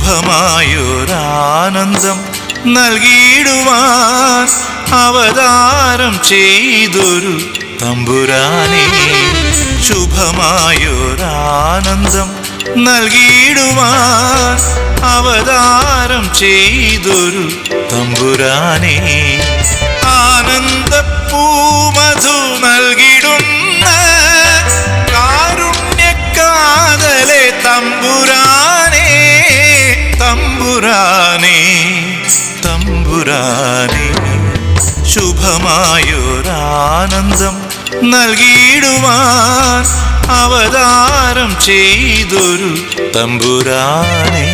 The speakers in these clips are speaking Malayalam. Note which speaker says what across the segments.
Speaker 1: ശുഭമായൊരാനന്ദം നൽകിയിടുവാൻ അവതാരം ചെയ്തൊരു തമ്പുരാനേ. ശുഭമായൊരാനന്ദം നൽകിയിടുവാൻ അവതാരം ചെയ്തൊരു തമ്പുരാനേ. ആനന്ദപ്പൂമധു നൽകിടുന്ന കാരുണ്യക്കാതലെ തമ്പുരാനേ, തമ്പുരാനേ, തമ്പുരാനേ. ശുഭമായൊരാനന്ദം നൽകിയിടുവാൻ അവതാരം ചെയ്തൊരു തമ്പുരാനേ.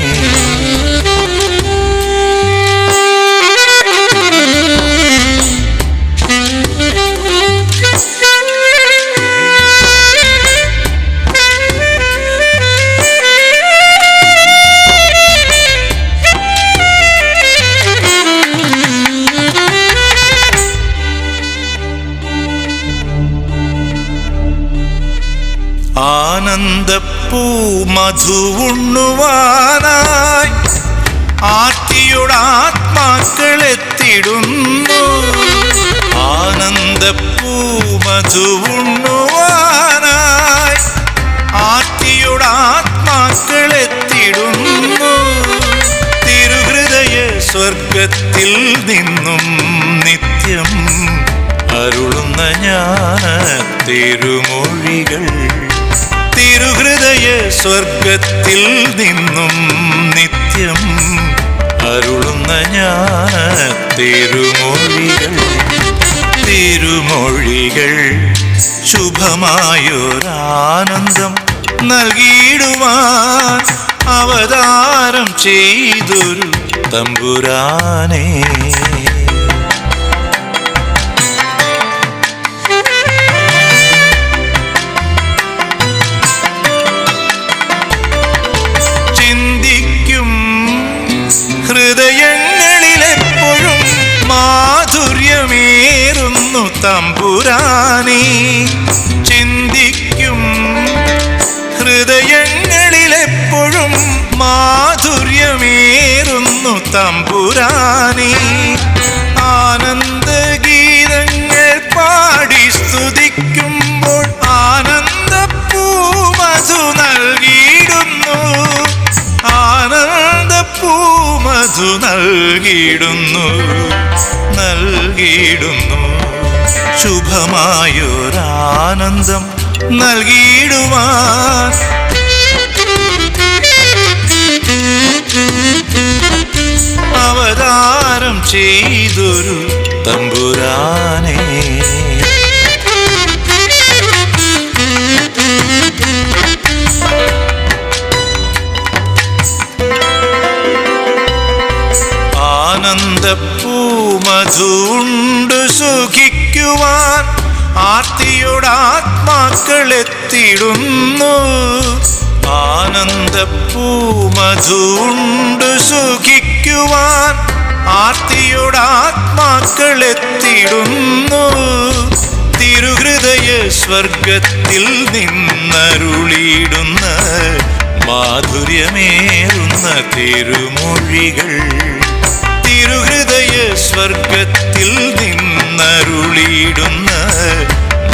Speaker 1: ആനന്ദപ്പൂമധുവുണ്ണുവാനായി ആർത്തിയോടാത്മാക്കളെത്തിടുന്നു. ആനന്ദപ്പൂമധുവുണ്ണുവാനായി ആർത്തിയോടാത്മാക്കളെത്തിടുന്നു. തിരുഹൃദയ സ്വർഗത്തിൽ നിന്നും നിത്യം അരുളുന്ന ജ്ഞാന തിരുമൊഴികൾ. തിരുഹൃദയ സ്വർഗത്തിൽ നിന്നും നിത്യം അരുളുന്ന ജ്ഞാന തിരുമൊഴികൾ, തിരുമൊഴികൾ. ശുഭമായൊരാനന്ദം നൽകിയിടുവാൻ അവതാരം ചെയ്തൊരു തമ്പുരാനേ. ഹൃദയങ്ങളിലെപ്പോഴും മാധുര്യമേറുന്നു തമ്പുരാനേ. ചിന്തിക്കും ഹൃദയങ്ങളിലെപ്പോഴും മാധുര്യമേറുന്നു തമ്പുരാനേ. ആനന്ദഗീതങ്ങൾ പാടി സ്തുതിക്കുമ്പോൾ ആനന്ദപ്പൂമധു നൽകിയിടുന്നു. ആനന്ദപ്പൂമധു നൽകിയിടുന്നു, നൽകിയിടുന്നു. ശുഭമായൊരാനന്ദം നൽകിയിടുവാൻ അവതാരം ചെയ്തൊരു തമ്പുരാനേ. ആനന്ദപ്പൂമധുണ്ടു സുഖിക്കുവാൻ ആർത്തിയോടാത്മാക്കളെത്തിടുന്നു. ആനന്ദപ്പൂമധുണ്ടു സുഖിക്കുവാൻ ആർത്തിയോടാത്മാക്കളെത്തിടുന്നു. തിരുഹൃദയ സ്വർഗത്തിൽ നിന്നരുളിയിടുന്ന മാധുര്യമേറുന്ന തിരുമൊഴികൾ. തിരുഹൃദയ സ്വർഗത്തിൽ നിന്നരുളിയിടുന്ന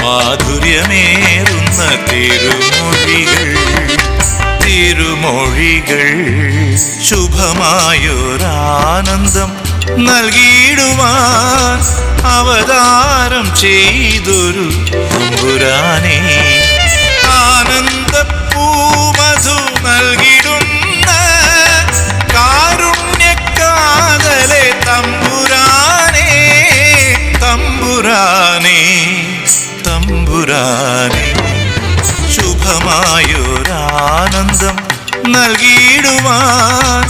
Speaker 1: മാധുര്യമേറുന്ന തിരുമൊഴികൾ, തിരുമൊഴികൾ. ശുഭമായൊരാനന്ദം നൽകിയിടുവാൻ അവതാരം ചെയ്തൊരു തമ്പുരാനേ. ആനന്ദപ്പൂമധു നൽകിടുന്ന കാരുണ്യക്കാതലെ തമ്പുരാനേ, തമ്പുരാനേ, തമ്പുരാനേ. ശുഭമായൊരാനന്ദം നൽകിയിടുവാൻ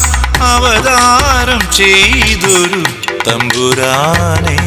Speaker 1: അവതാരം ചെയ്തൊരു തമ്പുരാനേ.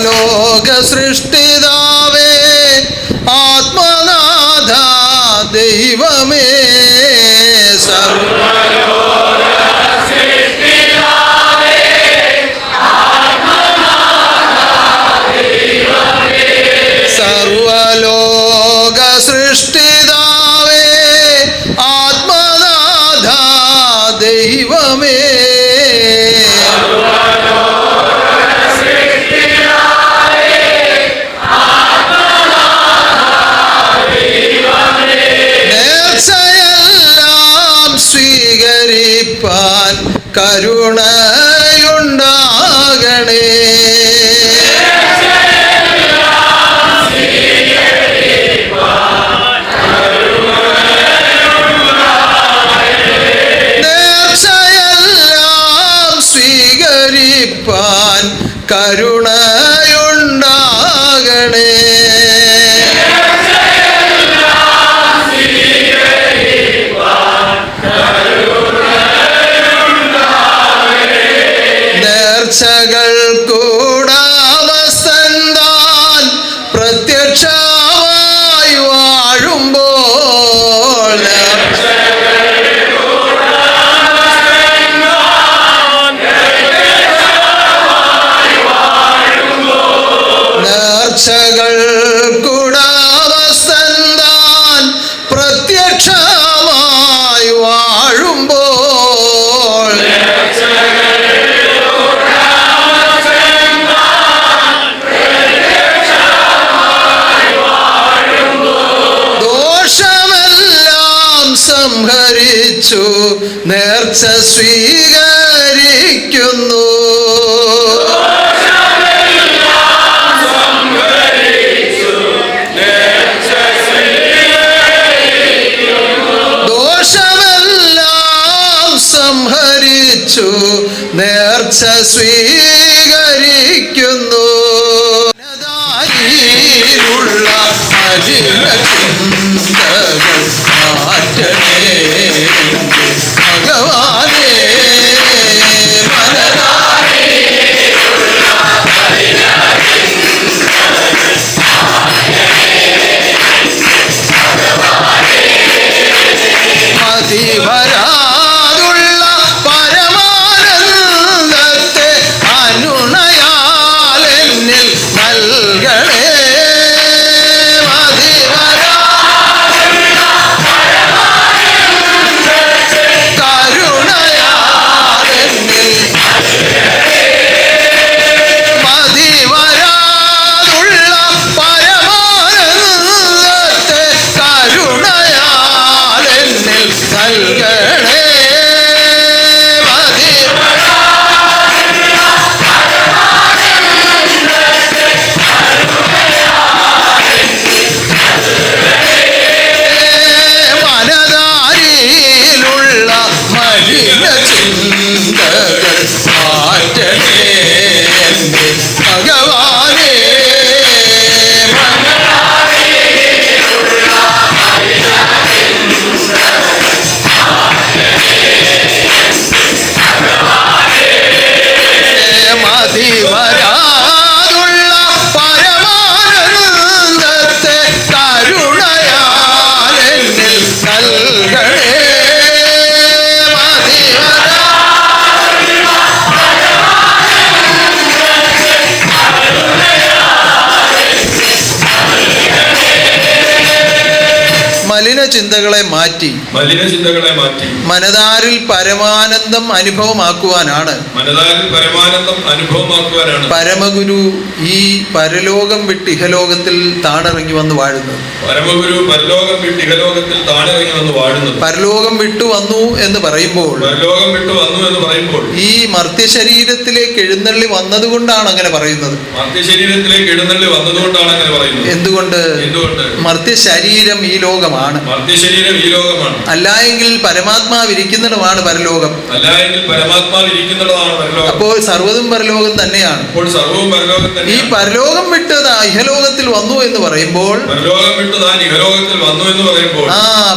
Speaker 2: സർവലോക സൃഷ്ടിതാവേ ആത്മനാഥ ദൈവമേ സർവലോക സൃഷ്ടിതാവേ ആത്മനാഥ ദൈവമേ നേർച്ചയെല്ലാം സ്വീകരിപ്പാൻ കരുണയുണ്ടാകണേ. നേർച്ചയെല്ലാം സ്വീകരിപ്പാൻ കരുണയുണ്ടാകണേ. നേർച്ചകൾ കൂടാമസന്താൻ പ്രത്യക്ഷമായി വാഴുമ്പോൾ നേർച്ചകൾ കൂടാമസന്താൻ പ്രത്യക്ഷമായി വാഴുമ്പോൾ ദോഷമെല്ലാം സംഹരിച്ചു നേർച്ച സ്വീകരിക്കുന്നു. ദോഷമെല്ലാം സംഹരിച്ചു നേർച്ച സ്വീകരിക്കുന്നു. ുള്ള മലിന ചിന്തകൾ മാറ്റണേ ഭഗവാനേ. മതിവരാതുള്ള പരമാനന്ദത്തെ അനുണയാലെന്നിൽ നൽകണേ. ചിന്തകളെ മാറ്റി മനതാരിൽ പരമാനന്ദം അനുഭവമാക്കുവാനാണ് പരമഗുരു ഈ പരലോകം വിട്ട് ഇഹലോകത്തിൽ താണിറങ്ങി വന്ന് വാഴുന്നത്. പരലോകം വിട്ടു വന്നു എന്ന് പറയുമ്പോൾ ഈ മർത്യശരീരത്തിലേക്ക് എഴുന്നള്ളി വന്നതുകൊണ്ടാണ് അങ്ങനെ പറയുന്നത്. എന്തുകൊണ്ട്? മർത്യ ശരീരം ഈ ലോകമാണ്.
Speaker 3: മർത്യശരീരം ഈ ലോകമാണ്.
Speaker 2: അല്ലായെങ്കിൽ പരമാത്മാവ് ഇരിക്കുന്നിടമാണ് പരലോകം.
Speaker 3: അല്ലായെങ്കിൽ പരമാത്മാവ് ഇരിക്കുന്നിടമാണ് പരലോകം.
Speaker 2: അപ്പോൾ സർവ്വതും പരലോകം തന്നെയാണ്.
Speaker 3: അപ്പോൾ സർവ്വവും പരലോകം
Speaker 2: ഈ
Speaker 3: തന്നെയാണ്.
Speaker 2: പരലോകം വിട്ട് ഇഹലോകത്തിൽ വന്നു എന്ന് പറയുമ്പോൾ,
Speaker 3: പരലോകം വിട്ട് താൻ ഇഹലോകത്തിൽ വന്നു എന്ന് പറയുമ്പോൾ,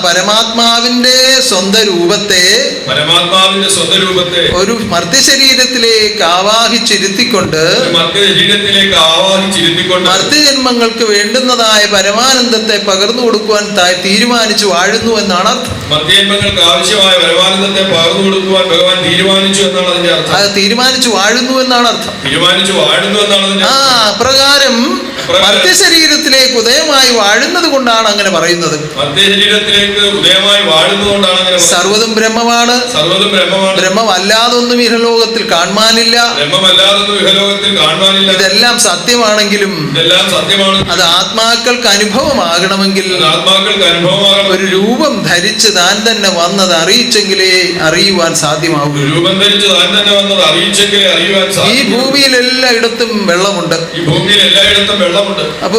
Speaker 2: പരമാത്മാവിന്റെ സ്വന്തം രൂപത്തെ,
Speaker 3: പരമാത്മാവിന്റെ സ്വന്തം രൂപത്തെ
Speaker 2: ഒരു മർത്യശരീരത്തിലേക്ക് ആവാഹിച്ചിരുത്തിക്കൊണ്ട്,
Speaker 3: മർത്യശരീരത്തിലേക്ക് ആവാഹിച്ചിരുത്തിക്കൊണ്ട്,
Speaker 2: മർത്യജന്മങ്ങൾക്ക് വേണ്ടുന്നതായ പരമാനന്ദത്തെ പകർന്നു കൊടുക്കുവാൻ തീരുമാനിച്ചു വാഴുന്നു എന്നാണ് അർത്ഥം.
Speaker 3: മർത്യജന്മങ്ങൾക്ക് ആവശ്യമായ പരമാനന്ദത്തെ പകർന്നു കൊടുക്കുവാൻ ഭഗവാൻ തീരുമാനിച്ചു എന്നാണ് അതിന്റെ അർത്ഥം.
Speaker 2: അത് തീരുമാനിച്ചു വാഴുന്നു എന്നാണ് അർത്ഥം.
Speaker 3: തീരുമാനിച്ചു വാഴുന്നു എന്നാണ് അതിന്റെ അർത്ഥം.
Speaker 2: അപ്രകാരം മർത്യശരീരത്തിലേക്ക് ഉദയമായി വാഴുന്നത് കൊണ്ടാണ് അങ്ങനെ പറയുന്നത്.
Speaker 3: മർത്യശരീരത്തിലേക്ക് ഉദയമായി വാഴുന്നതുകൊണ്ടാണ് അങ്ങനെ.
Speaker 2: സർവ്വതും ബ്രഹ്മമാണ്.
Speaker 3: സർവ്വതും ബ്രഹ്മമാണ്.
Speaker 2: ബ്രഹ്മമല്ലാതൊന്നും ഇഹലോകത്തിൽ കാണുവാനില്ല.
Speaker 3: ബ്രഹ്മമല്ലാതൊന്നും ഇഹലോകത്തിൽ കാണുവാനില്ല.
Speaker 2: ഇതെല്ലാം സത്യമാണെങ്കിലും,
Speaker 3: ഇതെല്ലാം സത്യമാണ്,
Speaker 2: അത് ആത്മാക്കൾക്ക് അനുഭവമാകണമെങ്കിൽ
Speaker 3: ആത്മാക്കൾക്ക് അനുഭവമാകണം.
Speaker 2: ഒരു രൂപം ധരിച്ച് താൻ തന്നെ വന്നത് അറിയിച്ചെങ്കിലേ അറിയുവാൻ സാധ്യമാകൂ.
Speaker 3: രൂപം ധരിച്ച് താൻ തന്നെ വന്നത് അറിയിച്ചെങ്കിലേ അറിയുവാൻ സാധ്യമാകൂ.
Speaker 2: ഈ ഭൂമിയിൽ എല്ലായിടത്തും വെള്ളമുണ്ട്.
Speaker 3: ഈ ഭൂമിയിൽ എല്ലായിടത്തും വെള്ളമുണ്ട്.
Speaker 2: അപ്പൊ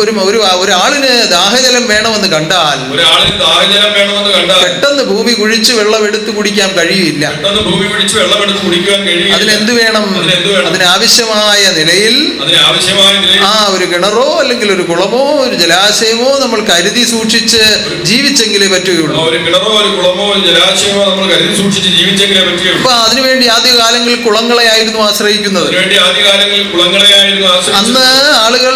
Speaker 2: ഒരാളിന് ദാഹജലം വേണമെന്ന് കണ്ടാൽ,
Speaker 3: ഒരാളിന് ദാഹജലം വേണമെന്ന് കണ്ടാൽ
Speaker 2: പെട്ടെന്ന് ഭൂമി കുഴിച്ച് വെള്ളം എടുത്ത് കുടിക്കാൻ കഴിയില്ല.
Speaker 3: പെട്ടെന്ന് ഭൂമി കുഴിച്ച് വെള്ളം എടുത്ത് കുടിക്കുവാൻ കഴിയില്ല.
Speaker 2: അതിനെന്ത് വേണം? അതിനാവശ്യമായ നിലയിൽ ഒരു കിണറോ അല്ലെങ്കിൽ ഒരു കുളമോ ഒരു ജലാശയമോ നമ്മൾ കരുതി സൂക്ഷിച്ച് ജീവിച്ചെങ്കിലേ പറ്റുകയുള്ളൂ.
Speaker 3: ഒരു കിണറോ ഒരു കുളമോ ഒരു ജലാശയമോ നമ്മൾ കരുതി സൂക്ഷിച്ച് ജീവിച്ചെങ്കിലേ പറ്റുകയുള്ളൂ.
Speaker 2: അപ്പൊ അതിനുവേണ്ടി ആദ്യകാലങ്ങളിൽ കുളങ്ങളെയായിരുന്നു ആശ്രയിക്കുന്നത്. അന്ന് ആളുകൾ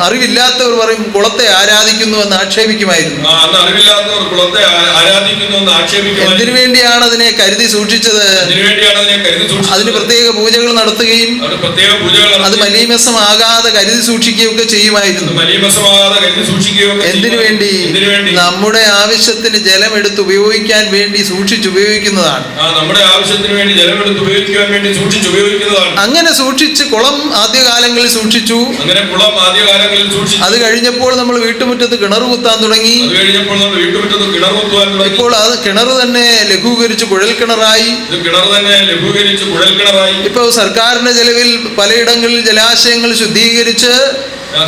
Speaker 2: അറിവില്ലാത്തവർ പറയും കുളത്തെ ആരാധിക്കുന്നു എന്ന് ആക്ഷേപിക്കുമായിരുന്നു. എന്തിനു വേണ്ടിയാണ് അതിനെ കരുതി സൂക്ഷിച്ചത്? അതിന് പ്രത്യേക പൂജകൾ നടത്തുകയും അത് മലീമസമാകാതെ കരുതി സൂക്ഷിക്കുകയൊക്കെ ചെയ്യുമായിരുന്നു. എന്തിനു വേണ്ടി? നമ്മുടെ ആവശ്യത്തിന് ജലം എടുത്ത് ഉപയോഗിക്കാൻ വേണ്ടി സൂക്ഷിച്ചുപയോഗിക്കുന്നതാണ്. അങ്ങനെ സൂക്ഷിച്ച് കുളം ആദ്യകാലങ്ങളിൽ സൂക്ഷിച്ചു. അത് കഴിഞ്ഞപ്പോൾ നമ്മൾ വീട്ടുമുറ്റത്ത് കിണർ കുത്താൻ തുടങ്ങി. ഇപ്പോൾ അത് കിണർ തന്നെ ലഘൂകരിച്ച് കുഴൽ കിണറായി. ഇപ്പോൾ സർക്കാരിന്റെ ചെലവിൽ പലയിടങ്ങളിൽ ജലാശയങ്ങൾ ശുദ്ധീകരിച്ച്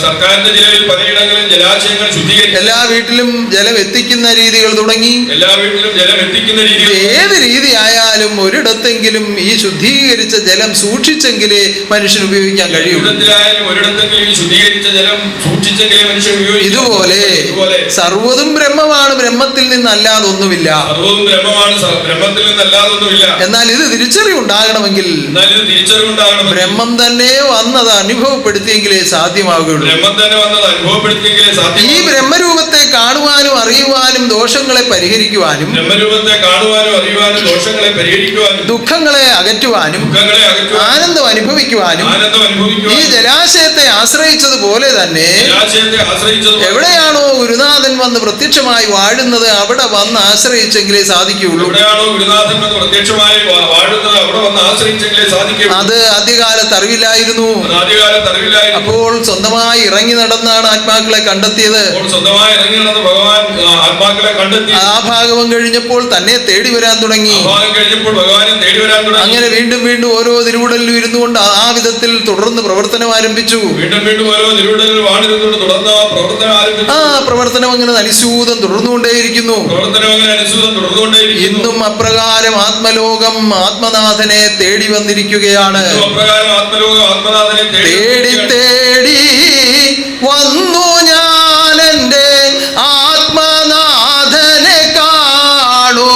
Speaker 3: സർക്കാരിന്റെ ചെലവിൽ പലയിടങ്ങളിൽ ജലാശയങ്ങൾ ശുദ്ധീകരിച്ചു.
Speaker 2: എല്ലാ വീട്ടിലും ജലം എത്തിക്കുന്ന രീതികൾ തുടങ്ങി.
Speaker 3: എല്ലാ വീട്ടിലും ജലം എത്തിക്കുന്ന രീതി.
Speaker 2: ഏത് രീതി ആയാലും ഒരിടത്തെങ്കിലും ഈ ശുദ്ധീകരിച്ച ജലം സൂക്ഷിച്ചെങ്കിലേ മനുഷ്യൻ ഉപയോഗിക്കാൻ കഴിയുള്ളൂ. ഇതുപോലെ സർവ്വതും ബ്രഹ്മമാണ്, ബ്രഹ്മത്തിൽ നിന്നല്ലാതൊന്നുമില്ല. എന്നാൽ ഇത് തിരിച്ചറിവുണ്ടാകണമെങ്കിൽ ബ്രഹ്മം തന്നെ വന്നത് അനുഭവപ്പെടുത്തിയെങ്കിലേ സാധ്യമാകുള്ളൂ. ഈ ബ്രഹ്മരൂപത്തെ കാണുവാനും അറിയുവാനും ദോഷങ്ങളെ പരിഹരിക്കുവാനും ദുഃഖങ്ങളെ അകറ്റുവാനും ആനന്ദം അനുഭവിക്കുവാനും ഈ ജലാശയത്തെ ആശ്രയിച്ചതുപോലെ തന്നെ എവിടെയാണോ ഗുരുനാഥൻ വന്ന് പ്രത്യക്ഷമായി വാഴുന്നത് അവിടെ വന്ന് ആശ്രയിച്ചെങ്കിലേ സാധിക്കുകയുള്ളൂ. അത് ആദ്യകാലത്ത് അറിവില്ലായിരുന്നു. അപ്പോൾ സ്വന്തമായി ഇറങ്ങി നടന്നാണ് ആത്മാക്കളെ കണ്ടെത്തിയത്. ആ ഭാഗം കഴിഞ്ഞപ്പോൾ തന്നെ തേടി വരാൻ തുടങ്ങി. അങ്ങനെ വീണ്ടും വീണ്ടും ഓരോ തിരുവുടലിലും ഇരുന്നു കൊണ്ട് ആ വിധത്തിൽ തുടർന്ന് പ്രവർത്തനം ആരംഭിച്ചു. ആ പ്രവർത്തനം അങ്ങനെ അനുസ്യൂതം തുടർന്നുകൊണ്ടേയിരിക്കുന്നു. ഇന്നും അപ്രകാരം ആത്മലോകം ആത്മനാഥനെ തേടി വന്നിരിക്കുകയാണ്. തേടി തേടി വന്നു ഞാൻ എൻ്റെ ആത്മനാഥനെ കാണുവാൻ,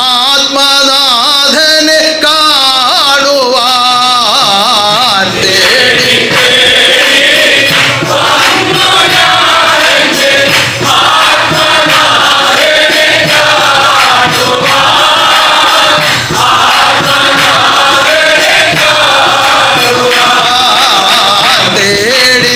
Speaker 2: ആത്മനാഥനെ കാണുവാൻ തേടി തേടി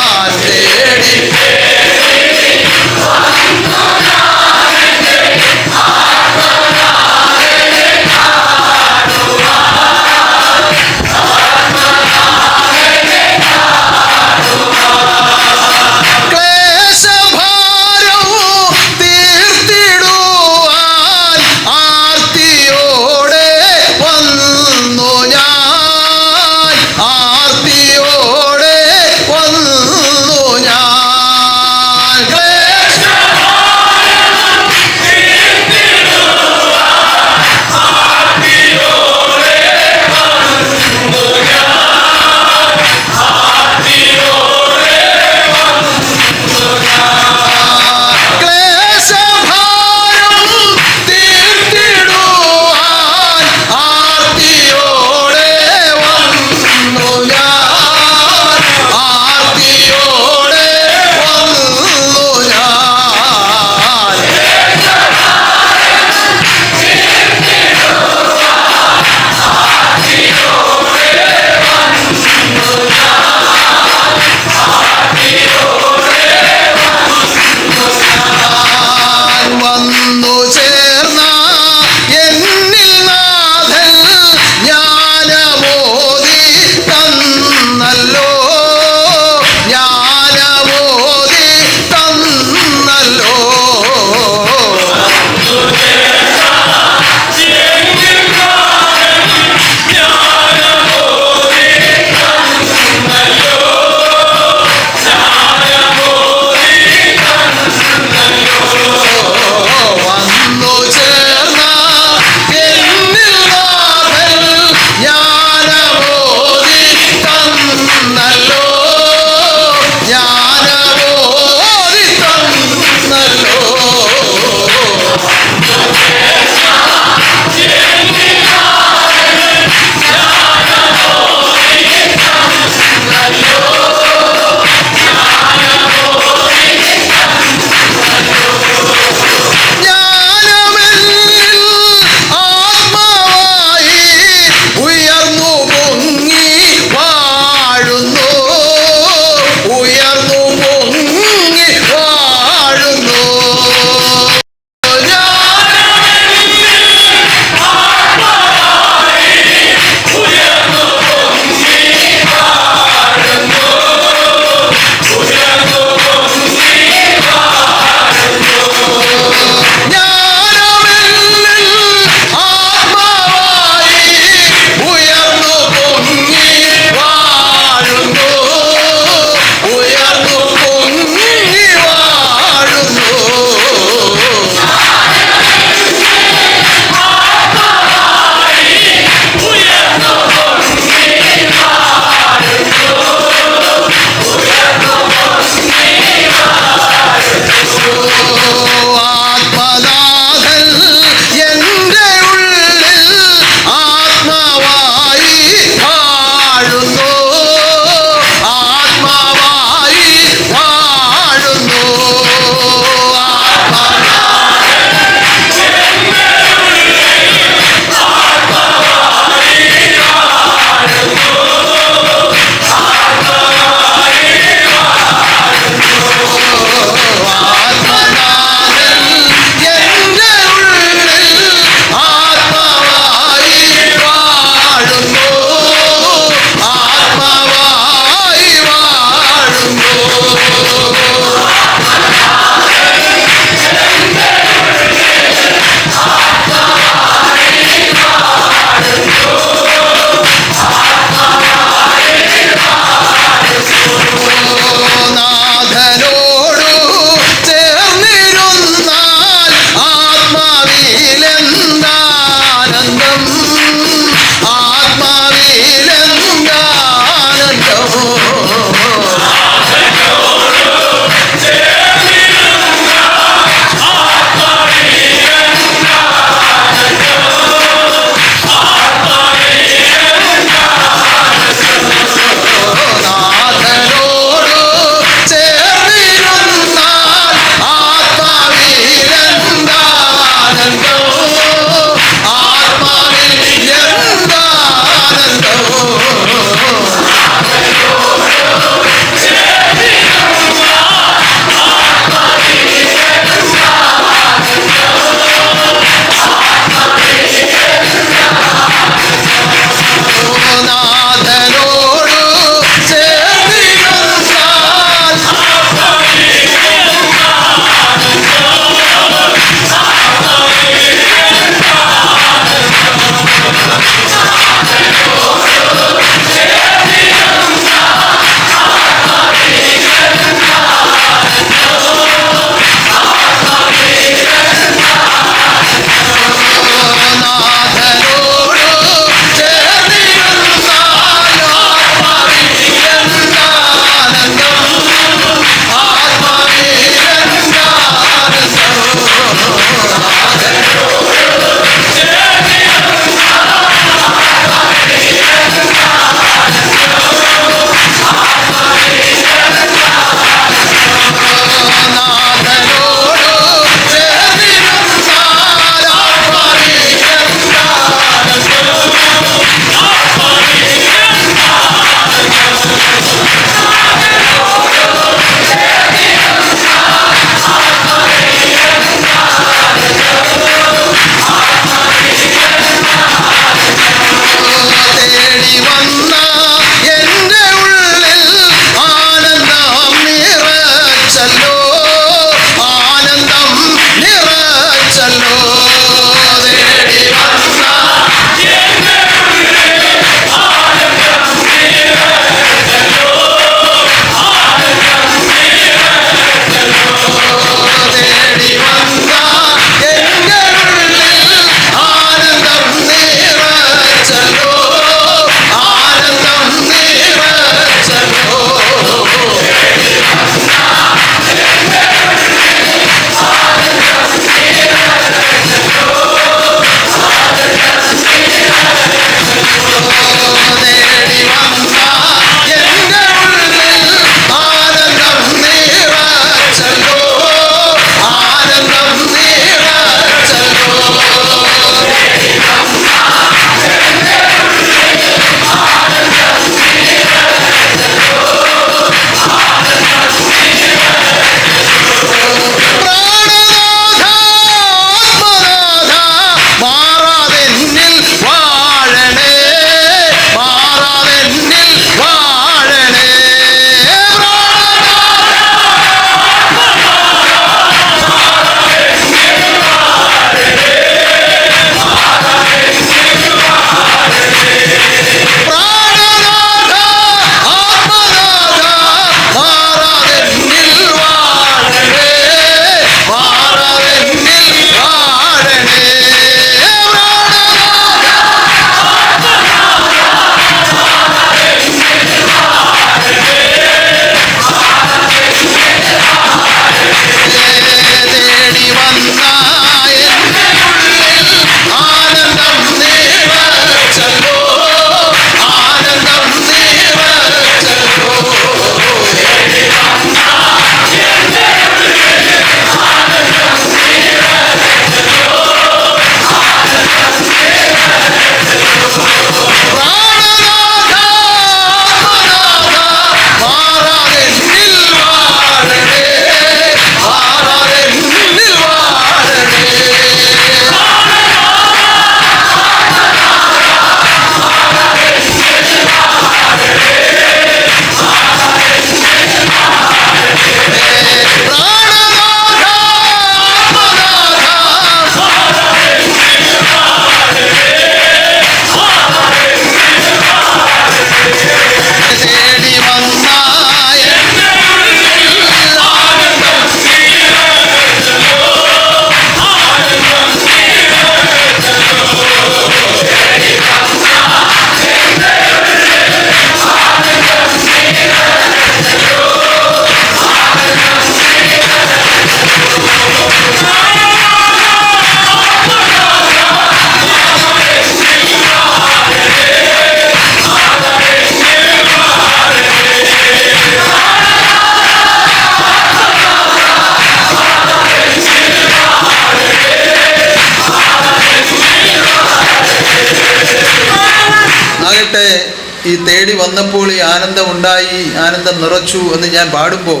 Speaker 2: ഈ തേടി വന്നപ്പോൾ ഈ ആനന്ദം ഉണ്ടായി, ആനന്ദം നിറച്ചു എന്ന് ഞാൻ പാടുമ്പോൾ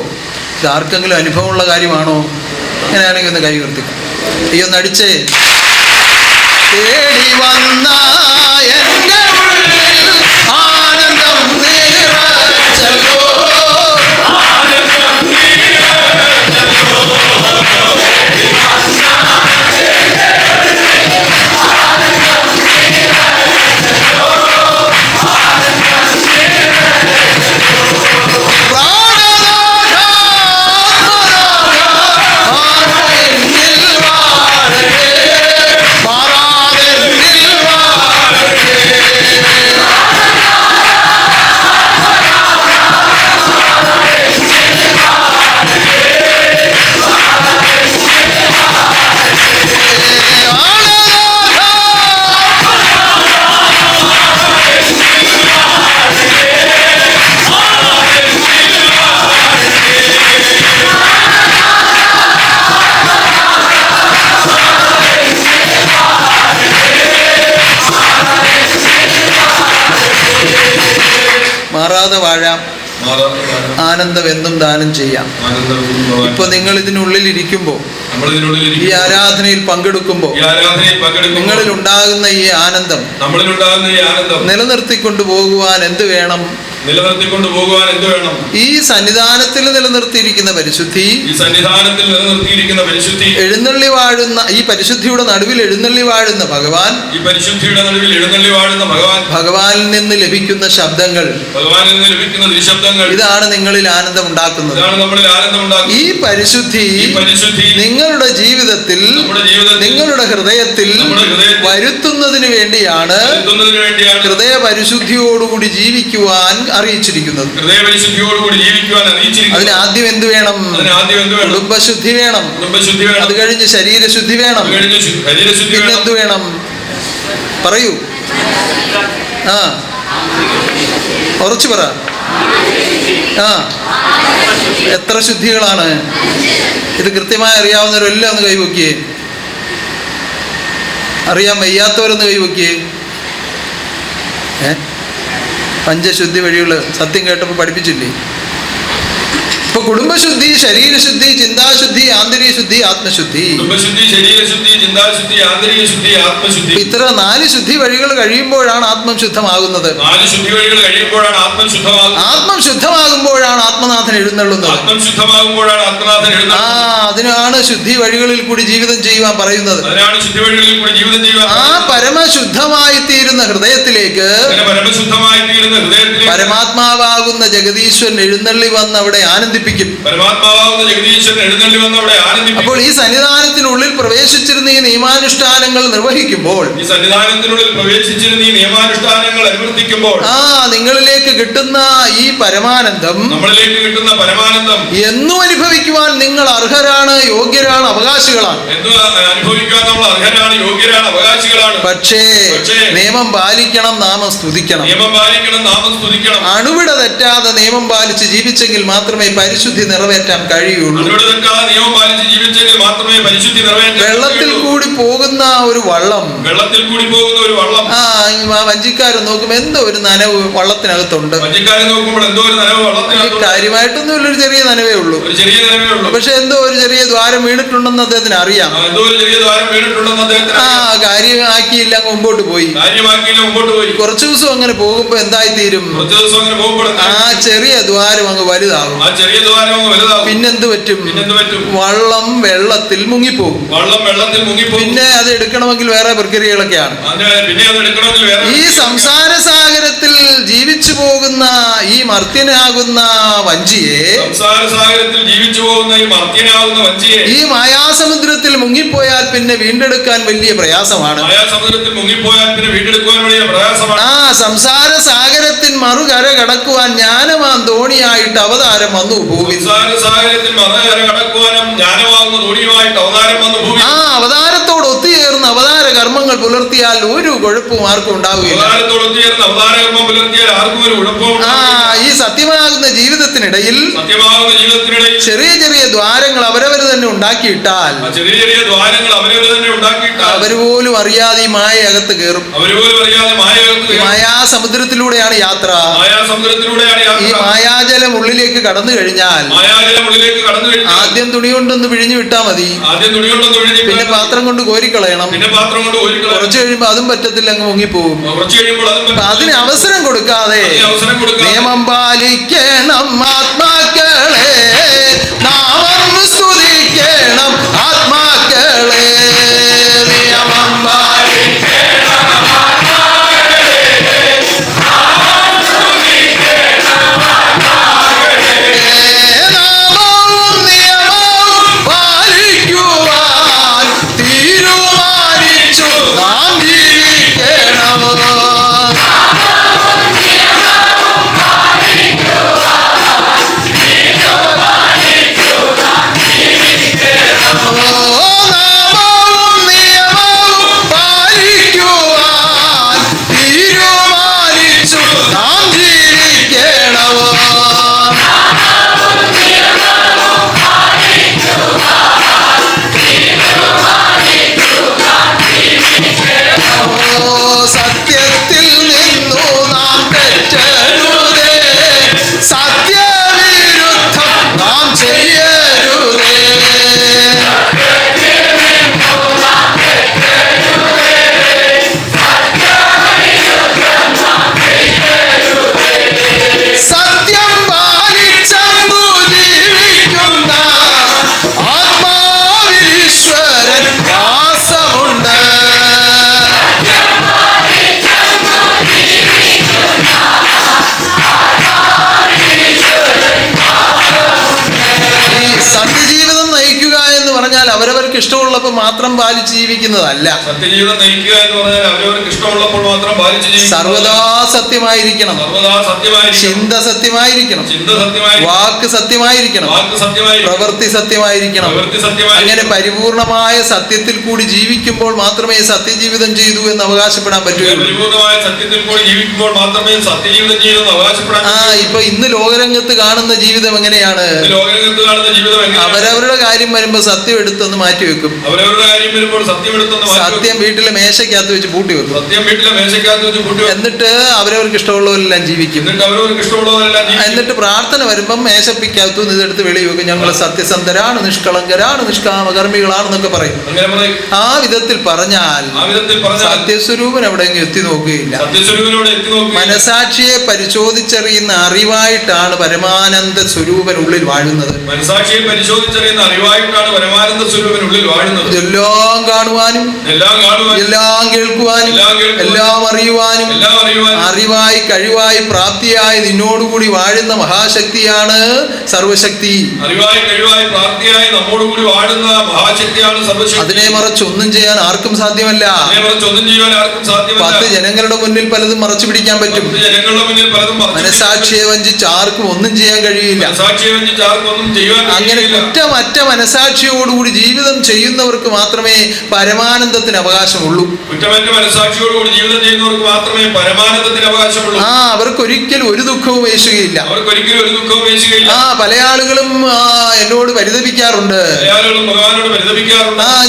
Speaker 2: ഇത് ആർക്കെങ്കിലും അനുഭവമുള്ള കാര്യമാണോ? അങ്ങനെയാണെങ്കിൽ ഒന്ന് കൈ ഉയർത്തിക്കാം. ഈ ഒന്ന് അടിച്ചേ. തേടി വന്ന എൻ്റെ ഉള്ളിൽ ആനന്ദം നിറച്ചല്ലോ. മാറാതെ വാഴാം, ആനന്ദം എന്നും ദാനം ചെയ്യാം. ഇപ്പൊ നിങ്ങൾ ഇതിനുള്ളിൽ ഇരിക്കുമ്പോൾ, ഈ ആരാധനയിൽ പങ്കെടുക്കുമ്പോൾ നിങ്ങളിൽ ഉണ്ടാകുന്ന ഈ ആനന്ദം നിലനിർത്തിക്കൊണ്ടു പോകുവാൻ എന്ത് വേണം? ഈ സന്നിധാനത്തിൽ നിലനിർത്തിയിരിക്കുന്ന പരിശുദ്ധി, എഴുന്നള്ളി വാഴുന്ന ഈ പരിശുദ്ധിയുടെ നടുവിൽ എഴുന്നള്ളി വാഴുന്ന ഭഗവാൻ, ഭഗവാനിൽ നിന്ന് ലഭിക്കുന്ന ശബ്ദങ്ങൾ, ഇതാണ് നിങ്ങളിൽ ആനന്ദം ഉണ്ടാക്കുന്നത്. ഈ പരിശുദ്ധി നിങ്ങളുടെ ജീവിതത്തിൽ, നിങ്ങളുടെ ഹൃദയത്തിൽ വരുത്തുന്നതിന് വേണ്ടിയാണ് ഹൃദയ പരിശുദ്ധിയോടുകൂടി ജീവിക്കുവാൻ അറിയിച്ചിരിക്കുന്നത്. അതിന് ആദ്യം എന്ത് വേണം? കുടുംബശുദ്ധി വേണം. അത് കഴിഞ്ഞ് ശരീരശുദ്ധി വേണം. പിന്നെന്ത് വേണം? പറയൂ. ഉറച്ചു പറ. എത്ര ശുദ്ധികളാണ്? ഇത് കൃത്യമായി അറിയാവുന്നവരെല്ലാം ഒന്ന് കൈവക്കിയേ. അറിയാൻ വയ്യാത്തവരൊന്ന് കൈവക്കിയേ. പഞ്ചശുദ്ധി വഴികൾ സത്യം കേട്ടപ്പോൾ പഠിപ്പിച്ചില്ലേ? ഇപ്പൊ കുടുംബശുദ്ധി, ശരീരശുദ്ധി, ചിന്താശുദ്ധി, ആന്തരിക ശുദ്ധി, ആത്മശുദ്ധി, ഇത്ര 4 ശുദ്ധി വഴികൾ കഴിയുമ്പോഴാണ് ആത്മം ശുദ്ധമാകുന്നത്. ആത്മം ശുദ്ധമാകുമ്പോഴാണ് ആത്മനാഥൻ എഴുന്നള്ളുന്നത്. അതിനാണ് ശുദ്ധി വഴികളിൽ കൂടി ജീവിതം ചെയ്യുവാൻ പറയുന്നത്. ആ പരമശുദ്ധമായി തീരുന്ന ഹൃദയത്തിലേക്ക് പരമാത്മാവാകുന്ന ജഗദീശ്വരൻ എഴുന്നള്ളി വന്ന് അവിടെ ആനന്ദിപ്പിക്കും. അപ്പോൾ ഈ സന്നിധാനത്തിനുള്ളിൽ പ്രവേശിച്ചിരുന്ന ഈ നിയമാനുഷ്ഠാനങ്ങൾ നിർവഹിക്കുമ്പോൾ, നിങ്ങളിലേക്ക് കിട്ടുന്ന ഈ പരമാനന്ദം എന്നും അനുഭവിക്കുവാൻ നിങ്ങൾ അർഹരാണ്, യോഗ്യരാണ്, അവകാശികളാണ്. പക്ഷേ നിയമം പാലിക്കണം, നാമം സ്തുതിക്കണം. അണുവിട തെറ്റാതെ നിയമം പാലിച്ച് ജീവിച്ചെങ്കിൽ മാത്രമേ പരിശുദ്ധി നിറവേറ്റാൻ കഴിയുള്ളൂ. വെള്ളത്തിൽ കൂടി പോകുന്ന ഒരു വള്ളം, വഞ്ചിക്കാരൻ നോക്കുമ്പോൾ എന്തോ ഒരു നനവ് വള്ളത്തിനകത്തുണ്ട്. കാര്യമായിട്ടൊന്നും ഇല്ല, ഒരു ചെറിയ നനവേ ഉള്ളൂ. പക്ഷെ എന്തോ ഒരു ചെറിയ ദ്വാരം വീണിട്ടുണ്ടെന്ന് അദ്ദേഹത്തിന് അറിയാം. കാര്യമാക്കിയില്ല, മുമ്പോട്ട് പോയി. കുറച്ചു ദിവസം അങ്ങനെ പോകുമ്പോ എന്തായി തീരും? ആ ചെറിയ ദ്വാരം അങ്ങ് വലുതാകും. പിന്നെന്ത് പറ്റും? വള്ളം വെള്ളത്തിൽ മുങ്ങിപ്പോകും. പിന്നെ അത് എടുക്കണമെങ്കിൽ വേറെ പ്രക്രിയകളൊക്കെയാണ്. ഈ സംസാര സാഗരത്തിൽ ജീവിച്ചു പോകുന്ന ഈ മർത്യനാകുന്ന വഞ്ചിയെ, ഈ മായാസമുദ്രത്തിൽ മുങ്ങിപ്പോയാൽ പിന്നെ വീണ്ടെടുക്കാൻ വലിയ പ്രയാസമാണ്. ആ സംസാര സാഗരത്തിൽ മറുകര കടക്കുവാൻ ജ്ഞാനമാം തോണിയായിട്ട് അവതാരം വന്നു ഭൂമിയിൽ. ആ അവതാരത്തോട് ഒത്തുചേർന്ന് അവതാര കർമ്മങ്ങൾ പുലർത്തിയാൽ ഒരു കുഴപ്പവും ആർക്കും ഉണ്ടാവുകയില്ല. ഈ സത്യമാകുന്ന ജീവിതത്തിനിടയിൽ ചെറിയ ചെറിയ ദ്വാരങ്ങൾ അവരവർ തന്നെ ഉണ്ടാക്കിയിട്ടാൽ
Speaker 3: ചെറിയ ചെറിയ ദ്വാരങ്ങൾ അവരവർ തന്നെ ഉണ്ടാക്കിയിട്ടാൽ
Speaker 2: അവർ പോലും അറിയാതെ ഈ മായ അകത്ത് കയറും. മായാസമുദ്രത്തിലൂടെയാണ് യാത്ര. ഈ മായാജലം ഉള്ളിലേക്ക് കടന്നു കഴിഞ്ഞാൽ ആദ്യം തുണി കൊണ്ടൊന്ന് പിഴിഞ്ഞു വിട്ടാൽ മതി, പിന്നെ പാത്രം കൊണ്ട് കോരിക്കളയണം. കുറച്ചു കഴിയുമ്പോൾ അതും പറ്റത്തില്ല, അങ്ങ് മുങ്ങിപ്പോകും. അതിന് അവസരം കൊടുക്കാതെ നിയമം പാലിക്കണം ആത്മാക്കളെ, നാമം സ്തുതിക്കണം ആത്മാക്കളെ. നിയമം അവരവർക്ക് ഇഷ്ടമുള്ളപ്പോൾ മാത്രം പാലിച്ച് ജീവിക്കുന്നതല്ല.
Speaker 3: സത്യജീവിതം നയിക്കുക എന്ന് പറഞ്ഞാൽ അവരവർക്ക് ഇഷ്ടമുള്ളപ്പോൾ മാത്രം പാലിച്ച് ജീവിക്കുക.
Speaker 2: സർവദാ സത്യമായിരിക്കണം, ചിന്ത സത്യമായിരിക്കണം, വാക്ക് സത്യമായിരിക്കണം, പ്രവൃത്തി സത്യമായിരിക്കണം. അങ്ങനെ പരിപൂർണമായ സത്യത്തിൽ കൂടി ജീവിക്കുമ്പോൾ മാത്രമേ സത്യജീവിതം ചെയ്തു എന്ന് അവകാശപ്പെടാൻ പറ്റുകയുള്ളൂ. ഇപ്പൊ ഇന്ന് ലോകരംഗത്ത് കാണുന്ന ജീവിതം എങ്ങനെയാണ്? അവരവരുടെ കാര്യം വരുമ്പോ സത്യം എടുത്തൊന്ന് മാറ്റി വെക്കും. സത്യം വീട്ടിലെ മേശക്കകത്ത് വെച്ച് പൂട്ടി വെക്കും. എന്നിട്ട് അവരവർക്ക് ഇഷ്ടമുള്ളവരെല്ലാം ജീവിക്കും. എന്നിട്ട് പ്രാർത്ഥന വരുമ്പം മേശപ്പിക്കകത്തു ഇതെടുത്ത് വെളി വെക്കും. ഞങ്ങൾ സത്യസന്ധരാണ്, നിഷ്കളങ്കരാണ്, നിഷ്കാമകർമ്മികളാണെന്നൊക്കെ പറയും. ആ വിധത്തിൽ പറഞ്ഞാൽ സത്യസ്വരൂപൻ എവിടെയെങ്കിലും എത്തി നോക്കുകയില്ല. മനസാക്ഷിയെ പരിശോധിച്ചറിയുന്ന അറിവായിട്ടാണ് പരമാനന്ദ സ്വരൂപൻ ഉള്ളിൽ വാഴുന്നത്.
Speaker 3: മനസാക്ഷിയെ പരിശോധിച്ചറിയുന്ന അറിവായിട്ടാണ് പരമാനന്ദ സ്വരൂപൻ ഉള്ളിൽ വാഴുന്നത്.
Speaker 2: എല്ലാം കാണുവാനും എല്ലാം കേൾക്കുവാനും എല്ലാം അറിയുവാനും അറിവായി കഴിവായി പ്രാപ്തിയായി നിന്നോടുകൂടി വാഴുന്ന മഹാശക്തിയാണ് സർവശക്തി.
Speaker 3: അറിവായി കഴിവായി പ്രാപ്തിയായി നമ്മോടുകൂടി വാഴുന്ന മഹാശക്തിയാണ് സർവശക്തി.
Speaker 2: അതിനെ മറച്ച് ഒന്നും ചെയ്യാൻ ആർക്കും സാധ്യമല്ല. 10 ജനങ്ങളുടെ മുന്നിൽ പലതും മറച്ചു പിടിക്കാൻ പറ്റും. മനസാക്ഷിയെ വഞ്ചിച്ച് ആർക്കും ഒന്നും ചെയ്യാൻ കഴിയില്ല. അങ്ങനെ കുറ്റമറ്റ മനസാക്ഷിയോടുകൂടി ജീവിതം ചെയ്യുന്നവർക്ക് മാത്രമേ പരമാനന്ദത്തിന് അവകാശമുള്ളൂ. അവർക്കൊരിക്കലും ഒരു ദുഃഖവും വേശുകയില്ല. പല ആളുകളും എന്നോട് പരിതപിക്കാറുണ്ട്.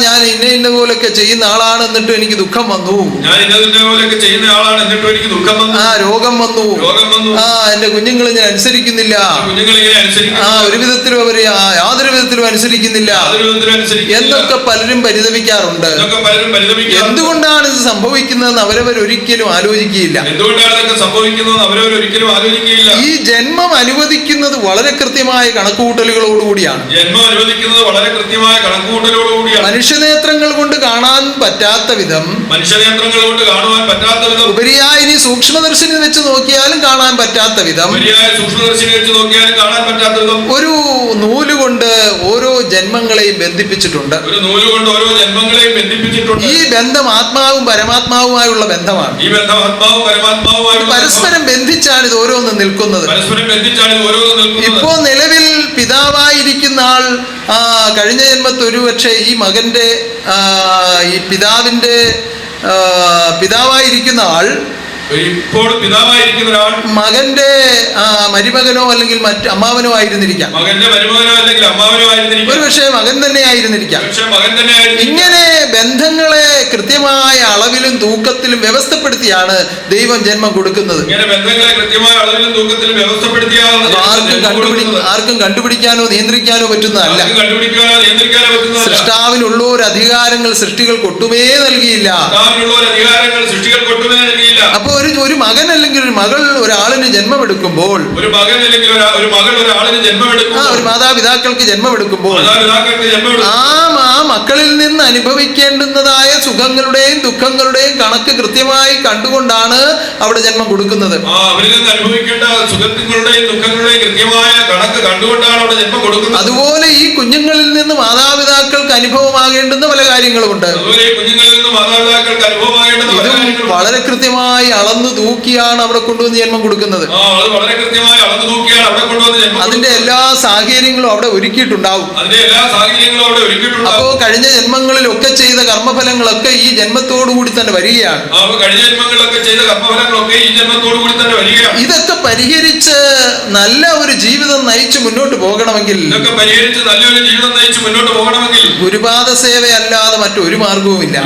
Speaker 2: ഞാൻ ഇന്ന പോലൊക്കെ ചെയ്യുന്ന ആളാണ്, എന്നിട്ടും എനിക്ക് ദുഃഖം വന്നു. രോഗം വന്നു. എന്റെ കുഞ്ഞുങ്ങൾ ഞാൻ അനുസരിക്കുന്നില്ല. ഒരു വിധത്തിലും അവര് യാതൊരു വിധത്തിലും അനുസരിക്കുന്നില്ല എന്നൊക്കെ പലരും പരിതപിക്കാറുണ്ട്. എന്തുകൊണ്ടാണ് ഇത് സംഭവിക്കുന്നതെന്ന് അവരവരൊരിക്കലും ആലോചിക്കുകയില്ല. ഈ ജന്മം അനുവദിക്കുന്നത് വളരെ കൃത്യമായ കണക്കുകൂട്ടലുകളോടുകൂടിയാണ്. മനുഷ്യനേത്രങ്ങൾ കൊണ്ട് കാണാൻ പറ്റാത്ത വിധം, ഉപരിയായി ഇനി സൂക്ഷ്മദർശിനി വെച്ച് നോക്കിയാലും കാണാൻ പറ്റാത്ത വിധം ഒരു നൂലുകൊണ്ട് ഓരോ ജന്മങ്ങളെയും ബന്ധിപ്പിച്ചിട്ടുണ്ട്. ഈ ബന്ധം ആത്മാവും പരമാത്മാവുമായുള്ള ബന്ധമാണ്. പരസ്പരം ബന്ധിച്ചാണ് ഇത് ഓരോന്നും നിൽക്കുന്നത്. ഇപ്പോ നിലവിൽ പിതാവായിരിക്കുന്ന ആൾ കഴിഞ്ഞ ജന്മത്ത് ഒരുപക്ഷെ ഈ മകന്റെ ഈ പിതാവിന്റെ പിതാവായിരിക്കുന്ന ആൾ
Speaker 3: ഇപ്പോൾ പിതാവായിരിക്കുന്ന ഒരാൾ
Speaker 2: മകന്റെ മരുമകനോ അല്ലെങ്കിൽ മറ്റ് അമ്മാവനോ ആയിരുന്നിരിക്കാം.
Speaker 3: മകന്റെ മരുമകനോ അല്ലെങ്കിൽ അമ്മാവനോ ആയിരുന്നിരിക്കാം.
Speaker 2: ഒരു പക്ഷേ മകൻ തന്നെ ആയിരുന്നിരിക്കാം.
Speaker 3: മകൻ തന്നെ.
Speaker 2: ഇങ്ങനെ ബന്ധങ്ങളെ കൃത്യമായ അളവിലും തൂക്കത്തിലും വ്യവസ്ഥപ്പെടുത്തിയാണ് ദൈവം ജന്മം കൊടുക്കുന്നത്. ആർക്കും കണ്ടുപിടിക്കാനോ നിയന്ത്രിക്കാനോ പറ്റുന്നതല്ല. സൃഷ്ടാവിനുള്ള ഒരു അധികാരങ്ങൾ സൃഷ്ടികൾക്ക് ഒട്ടുമേ നൽകിയില്ല. അപ്പൊ ഒരു മകൻ അല്ലെങ്കിൽ ഒരു മകൾ ഒരാളിന് ജന്മമെടുക്കുമ്പോൾ, ഒരു മാതാപിതാക്കൾക്ക് ജന്മമെടുക്കുമ്പോൾ ആ മക്കളിൽ നിന്ന് അനുഭവിക്കേണ്ടുന്നതായ സുഖങ്ങളുടെയും ദുഃഖങ്ങളുടെയും കണക്ക് കൃത്യമായി കണ്ടുകൊണ്ടാണ് അവിടെ ജന്മം കൊടുക്കുന്നത്. അതുപോലെ ഈ കുഞ്ഞുങ്ങളിൽ നിന്ന് മാതാപിതാക്കൾക്ക് അനുഭവമാകേണ്ടുന്ന പല കാര്യങ്ങളുമുണ്ട്. ഇതും വളരെ കൃത്യമായി അളന്നു തൂക്കിയാണ് അവിടെ കൊണ്ടുവന്ന് ജന്മം കൊടുക്കുന്നത്. അതിന്റെ എല്ലാ സാഹചര്യങ്ങളും അവിടെ ഒരുക്കിയിട്ടുണ്ടാവും. അപ്പോ കഴിഞ്ഞ ജന്മങ്ങളിലൊക്കെ ചെയ്ത കർമ്മഫലങ്ങളൊക്കെ ഈ ജന്മത്തോടു കൂടി തന്നെ വരികയാണ്. ഇതൊക്കെ പരിഹരിച്ച് നല്ല ഒരു ജീവിതം നയിച്ച് മുന്നോട്ട് പോകണമെങ്കിൽ ഗുരുപാദ സേവയല്ലാതെ മറ്റൊരു മാർഗവുമില്ല.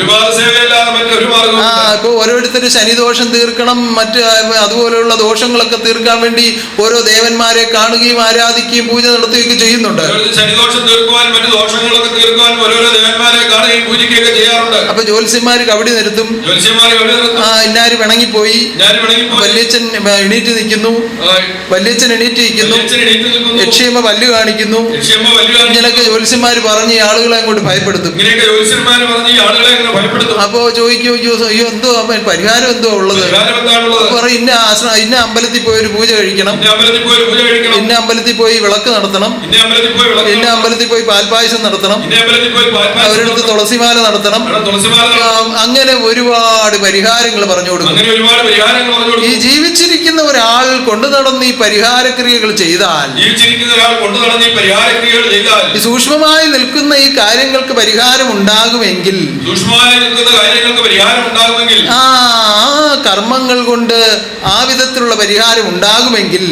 Speaker 2: ഇപ്പൊ ഓരോരുത്തർ ശനിദോഷം തീർക്കണം, മറ്റ് അതുപോലെയുള്ള ദോഷങ്ങളൊക്കെ തീർക്കാൻ വേണ്ടി ഓരോ ദേവന്മാരെ കാണുകയും ആരാധിക്കുകയും പൂജ നടത്തുകയൊക്കെ ചെയ്യുന്നുണ്ട്. അപ്പൊ ജ്യോത്സ്യന്മാര് കബഡി നിർത്തും. ഇന്നാര് പിണങ്ങിപ്പോയി, വല്യച്ഛൻ എണീറ്റ് നിൽക്കുന്നു, വല്യച്ഛൻ എണീറ്റ് നിൽക്കുന്നു, യക്ഷിയമ്മ പല്ല് കാണിക്കുന്നു. ഇങ്ങനെയൊക്കെ ജ്യോത്സ്യന്മാര് പറഞ്ഞ് ആളുകളെ അങ്ങോട്ട് ഭയപ്പെടുത്തും. അപ്പോ ചോദിക്കും, അയ്യോ എന്തോ പരിഹാരം എന്തോ ഉള്ളത്? പറയും ഇന്ന അമ്പലത്തിൽ പോയി ഒരു പൂജ കഴിക്കണം, ഇന്ന അമ്പലത്തിൽ പോയി വിളക്ക് നടത്തണം, ഇന്ന അമ്പലത്തിൽ പോയി പാൽപായസം നടത്തണം, അവരെടുത്ത് തുളസിമാല നടത്തണം. അങ്ങനെ ഒരുപാട് പരിഹാരങ്ങൾ പറഞ്ഞു കൊടുക്കും. ഈ ജീവിച്ചിരിക്കുന്ന ഒരാൾ കൊണ്ടു നടന്ന് ഈ പരിഹാരക്രിയകൾ ചെയ്താൽ, ഈ സൂക്ഷ്മമായി നിൽക്കുന്ന ഈ കാര്യങ്ങൾക്ക് പരിഹാരം ഉണ്ടാകുമെങ്കിൽ, ആ കർമ്മങ്ങൾ കൊണ്ട് ആ വിധത്തിലുള്ള പരിഹാരം ഉണ്ടാകുമെങ്കിൽ,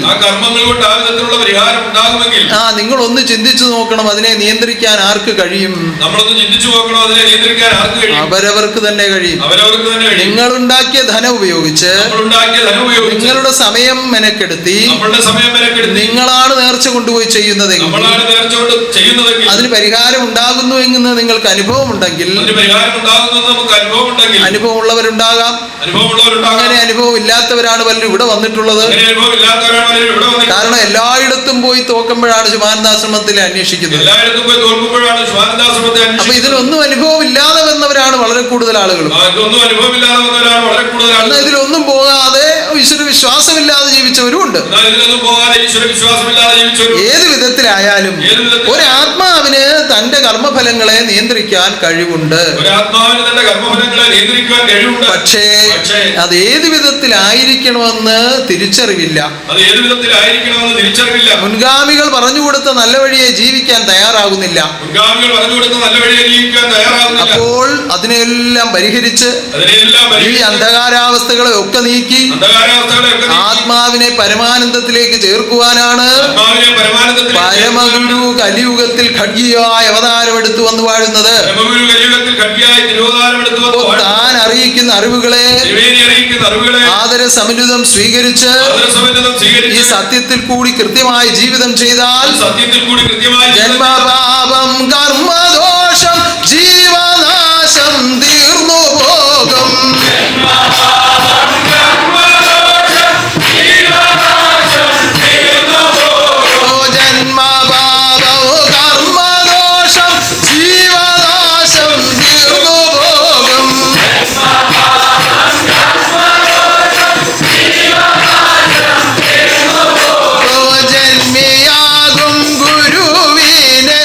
Speaker 2: നിങ്ങൾ ഒന്ന് ചിന്തിച്ചു നോക്കണം, അതിനെ നിയന്ത്രിക്കാൻ ആർക്ക് കഴിയും? അവരവർക്ക് തന്നെ കഴിയും. നിങ്ങളുണ്ടാക്കിയ ധനം ഉപയോഗിച്ച് നിങ്ങളുടെ സമയം മെനക്കെടുത്തി നിങ്ങളാണ് നേർച്ച കൊണ്ടുപോയി ചെയ്യുന്നതെങ്കിൽ, അതിന് പരിഹാരം ഉണ്ടാകുന്നു എന്ന് നിങ്ങൾക്ക് അനുഭവമുണ്ടെങ്കിൽ, അനുഭവമുള്ളവരുണ്ടാകാം, അങ്ങനെ അനുഭവം ഇല്ലാത്തവരാണ് പലരും ഇവിടെ വന്നിട്ടുള്ളത്. കാരണം എല്ലായിടത്തും പോയി തോക്കുമ്പോഴാണ് ശുഭാനന്ദാശ്രമത്തിലെ അന്വേഷിക്കുന്നത്. അപ്പൊ ഇതിലൊന്നും അനുഭവം ഇല്ലാതെ വന്നവരാണ് വളരെ കൂടുതൽ ആളുകളും. എന്നാൽ ഇതിലൊന്നും പോകാതെ ഈശ്വര വിശ്വാസമില്ലാതെ ജീവിച്ചവരും ഉണ്ട്. ഏത് വിധത്തിലായാലും ഒരു ആത്മാവിന് തന്റെ കർമ്മഫലങ്ങളെ നിയന്ത്രിക്കാൻ കഴിവുണ്ട്. പക്ഷേ അത് ഏത് വിധത്തിലായിരിക്കണമെന്ന് തിരിച്ചറിവില്ല. മുൻഗാമികൾ പറഞ്ഞുകൊടുത്ത നല്ല വഴിയെ ജീവിക്കാൻ തയ്യാറാകുന്നില്ല. അപ്പോൾ അതിനെല്ലാം പരിഹരിച്ച് ഈ അന്ധകാരാവസ്ഥകളെ ഒക്കെ നീക്കി ആത്മാവിനെ പരമാനന്ദത്തിലേക്ക് ചേർക്കുവാനാണ് പരമഗുരു കലിയുഗത്തിൽ ഖഡ്ഗിയായ അവതാരമെടുത്തു വന്നു വാഴുന്നത്. താൻ അറിയിക്കുന്ന അറിവുകളെ ആദരസമന്വിതം സ്വീകരിച്ച് ഈ സത്യത്തിൽ കൂടി കൃത്യമായി ജീവിതം ചെയ്താൽ ജന്മപാപം കർമ്മദോഷം ജീവനാശം തീർന്നു പോകും. ജന്മിയാകും ഗുരുവിനെ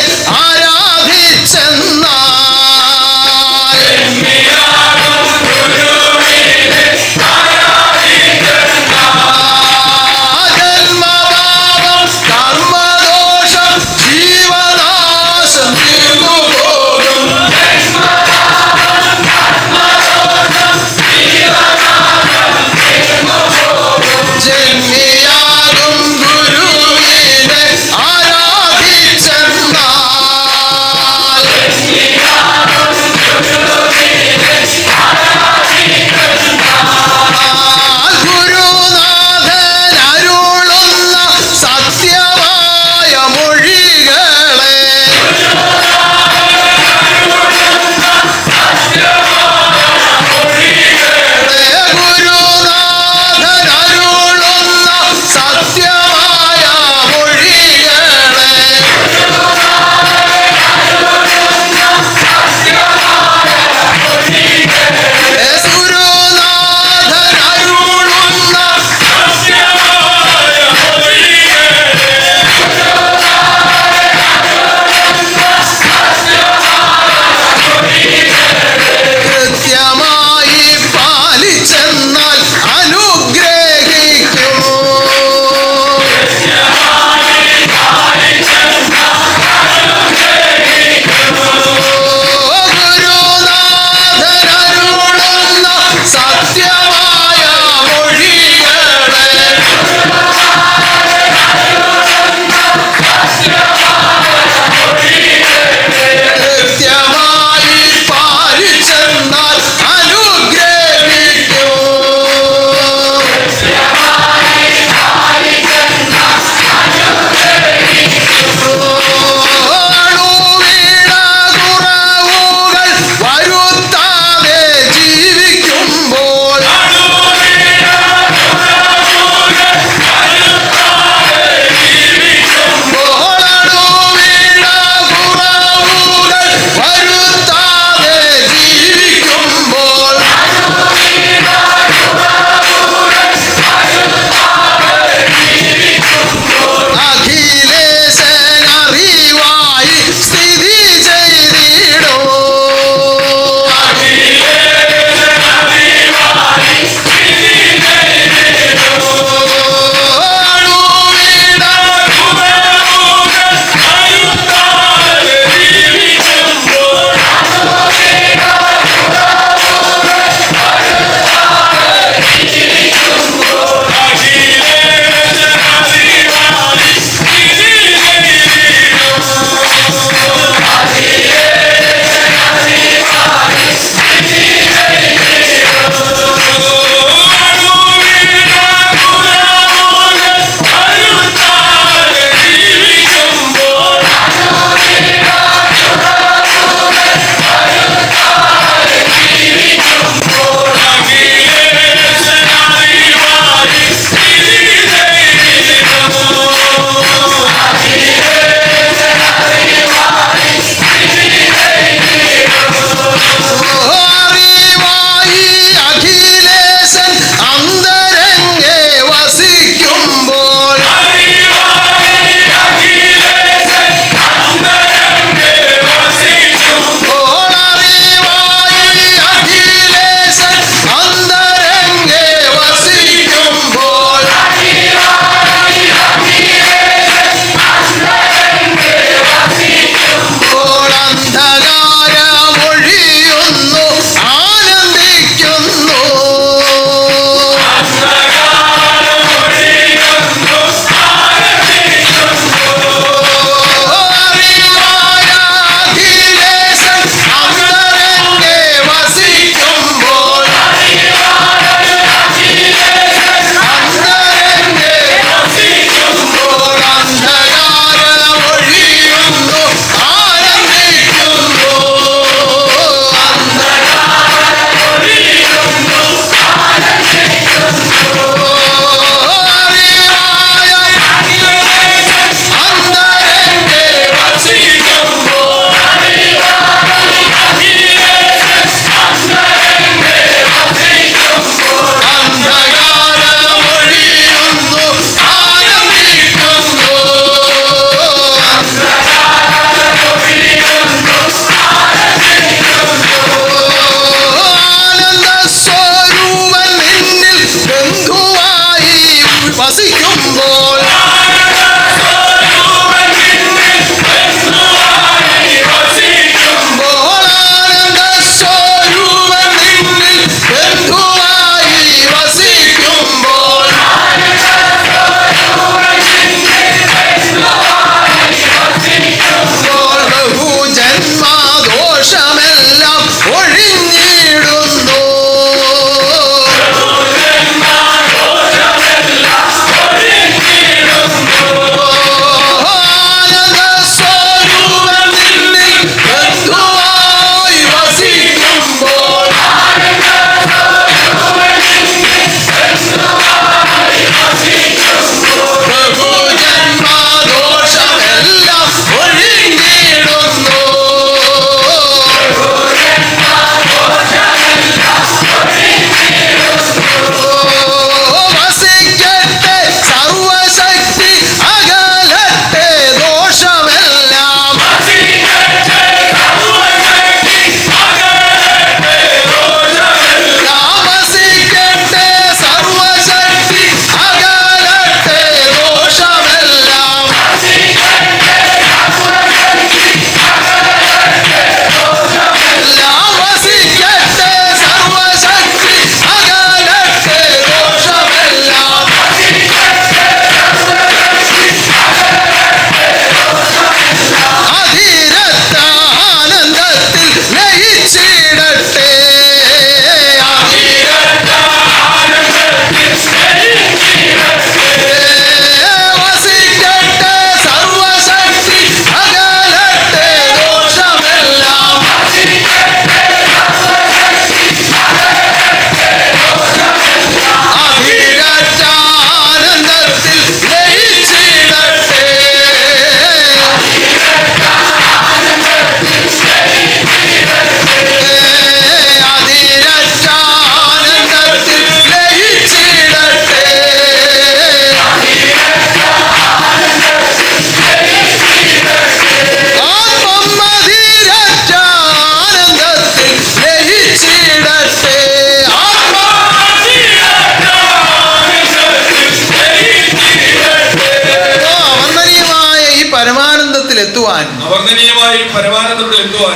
Speaker 2: പരമാനന്ദത്തിലെത്തുവാൻ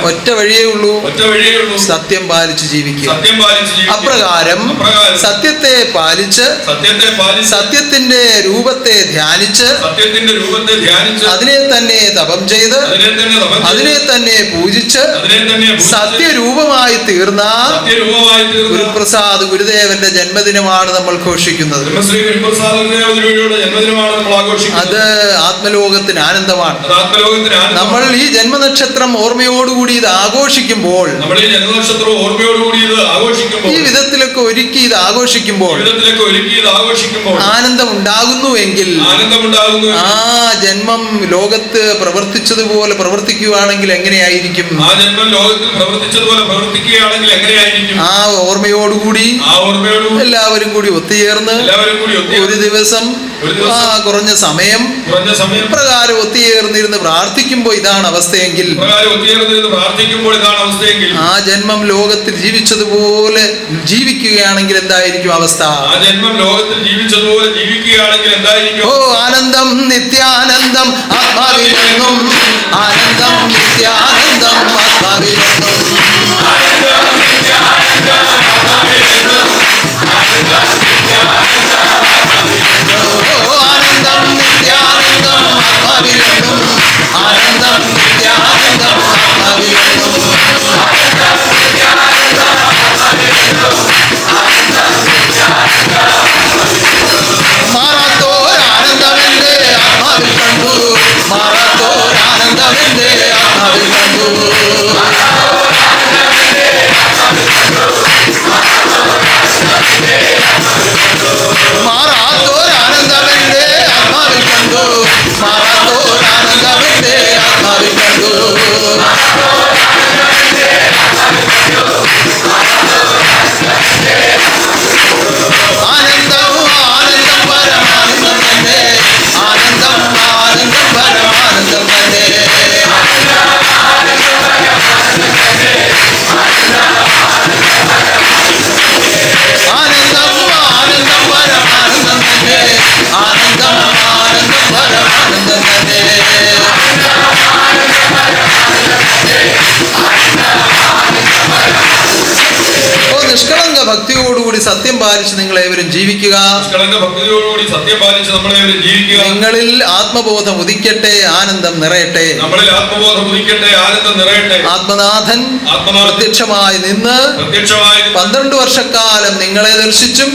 Speaker 2: ഒറ്റ വഴിയേ ഉള്ളൂ, സത്യം പാലിച്ച് ജീവിക്കുക. അപ്രകാരം സത്യത്തെ പാലിച്ച് സത്യത്തിന്റെ രൂപത്തെ ധ്യാനിച്ച് അതിനെ തന്നെ തപം ചെയ്ത് അതിനെ തന്നെ പൂജിച്ച് സത്യരൂപമായി തീർന്ന ഗുരുപ്രസാദ് ഗുരുദേവന്റെ ജന്മദിനമാണ് നമ്മൾ ഘോഷിക്കുന്നത്. അത് ആത്മലോകത്തിന് ആനന്ദമാണ്. നമ്മൾ ഈ ജന്മനക്ഷത്രം ഓർമ്മയോടുകൂടി ഇത് ആഘോഷിക്കുമ്പോൾ, ഈ വിധത്തിലൊക്കെ ഒരുക്കി ഇത് ആഘോഷിക്കുമ്പോൾ ആനന്ദം ഉണ്ടാകുന്നുവെങ്കിൽ ആ ജന്മം ലോകത്ത് പ്രവർത്തിച്ചതുപോലെ പ്രവർത്തിക്കുകയാണെങ്കിൽ എങ്ങനെയായിരിക്കും? ആ ഓർമ്മയോടുകൂടി എല്ലാവരും കൂടി ഒത്തുചേർന്ന് ഒരു ദിവസം കുറഞ്ഞ സമയം പ്രകാരം ഒത്തുചേർന്നിരുന്ന് പ്രാർത്ഥിക്കുമ്പോൾ ഇതാണ് അവസ്ഥയെങ്കിൽ ആ ജന്മം ലോകത്തിൽ ജീവിച്ചതുപോലെ ജീവിക്കുകയാണെങ്കിൽ എന്തായിരിക്കും അവസ്ഥ? ഓ ആനന്ദം നിത്യാനന്ദം ആത്മാവിലെന്നും, ആനന്ദം നിത്യാനന്ദം ആത്മാവിലെന്നും, ആനന്ദം നിത്യാനന്ദം ആത്മാവിലെന്നും, ആനന്ദം നിത്യാനന്ദം ആത്മാവിലെന്നും, ആനന്ദം നിത്യാനന്ദം ആത്മാവിലെന്നും, ആനന്ദം നിത്യാനന്ദം ആത്മാവിലെന്നും, മാറാത്തോരാനന്ദമെന്റെ ആത്മാവിൽ കണ്ടു, മാറാത്തോരാനന്ദമെന്റെ ആത്മാവിൽ കണ്ടു, മാറാത്തോരാനന്ദമെന്റെ ആത്മാവിൽ കണ്ടു, മാറാത്തോരാനന്ദമെന്റെ ആത്മാവിൽ കണ്ടു, ആനന്ദം ആനന്ദം പരമാനന്ദം തന്നെ, ആനന്ദം ആനന്ദം പരമാനന്ദം തന്നെ, ആനന്ദം ആനന്ദം പരമാനന്ദം തന്നെ, ആനന്ദം ആനന്ദം പരമാനന്ദം തന്നെ. ഓ നിഷ്കളങ്ക ഭക്തിയോടുകൂടി സത്യം പാലിച്ച് നിങ്ങളേവരും ജീവിക്കുക. നിങ്ങളിൽ ആത്മബോധം ഉദിക്കട്ടെ, ആനന്ദം നിറയട്ടെ. ആത്മനാഥൻ പ്രത്യക്ഷമായി നിന്ന് 12 വർഷക്കാലം നിങ്ങളെ ദർശിച്ചും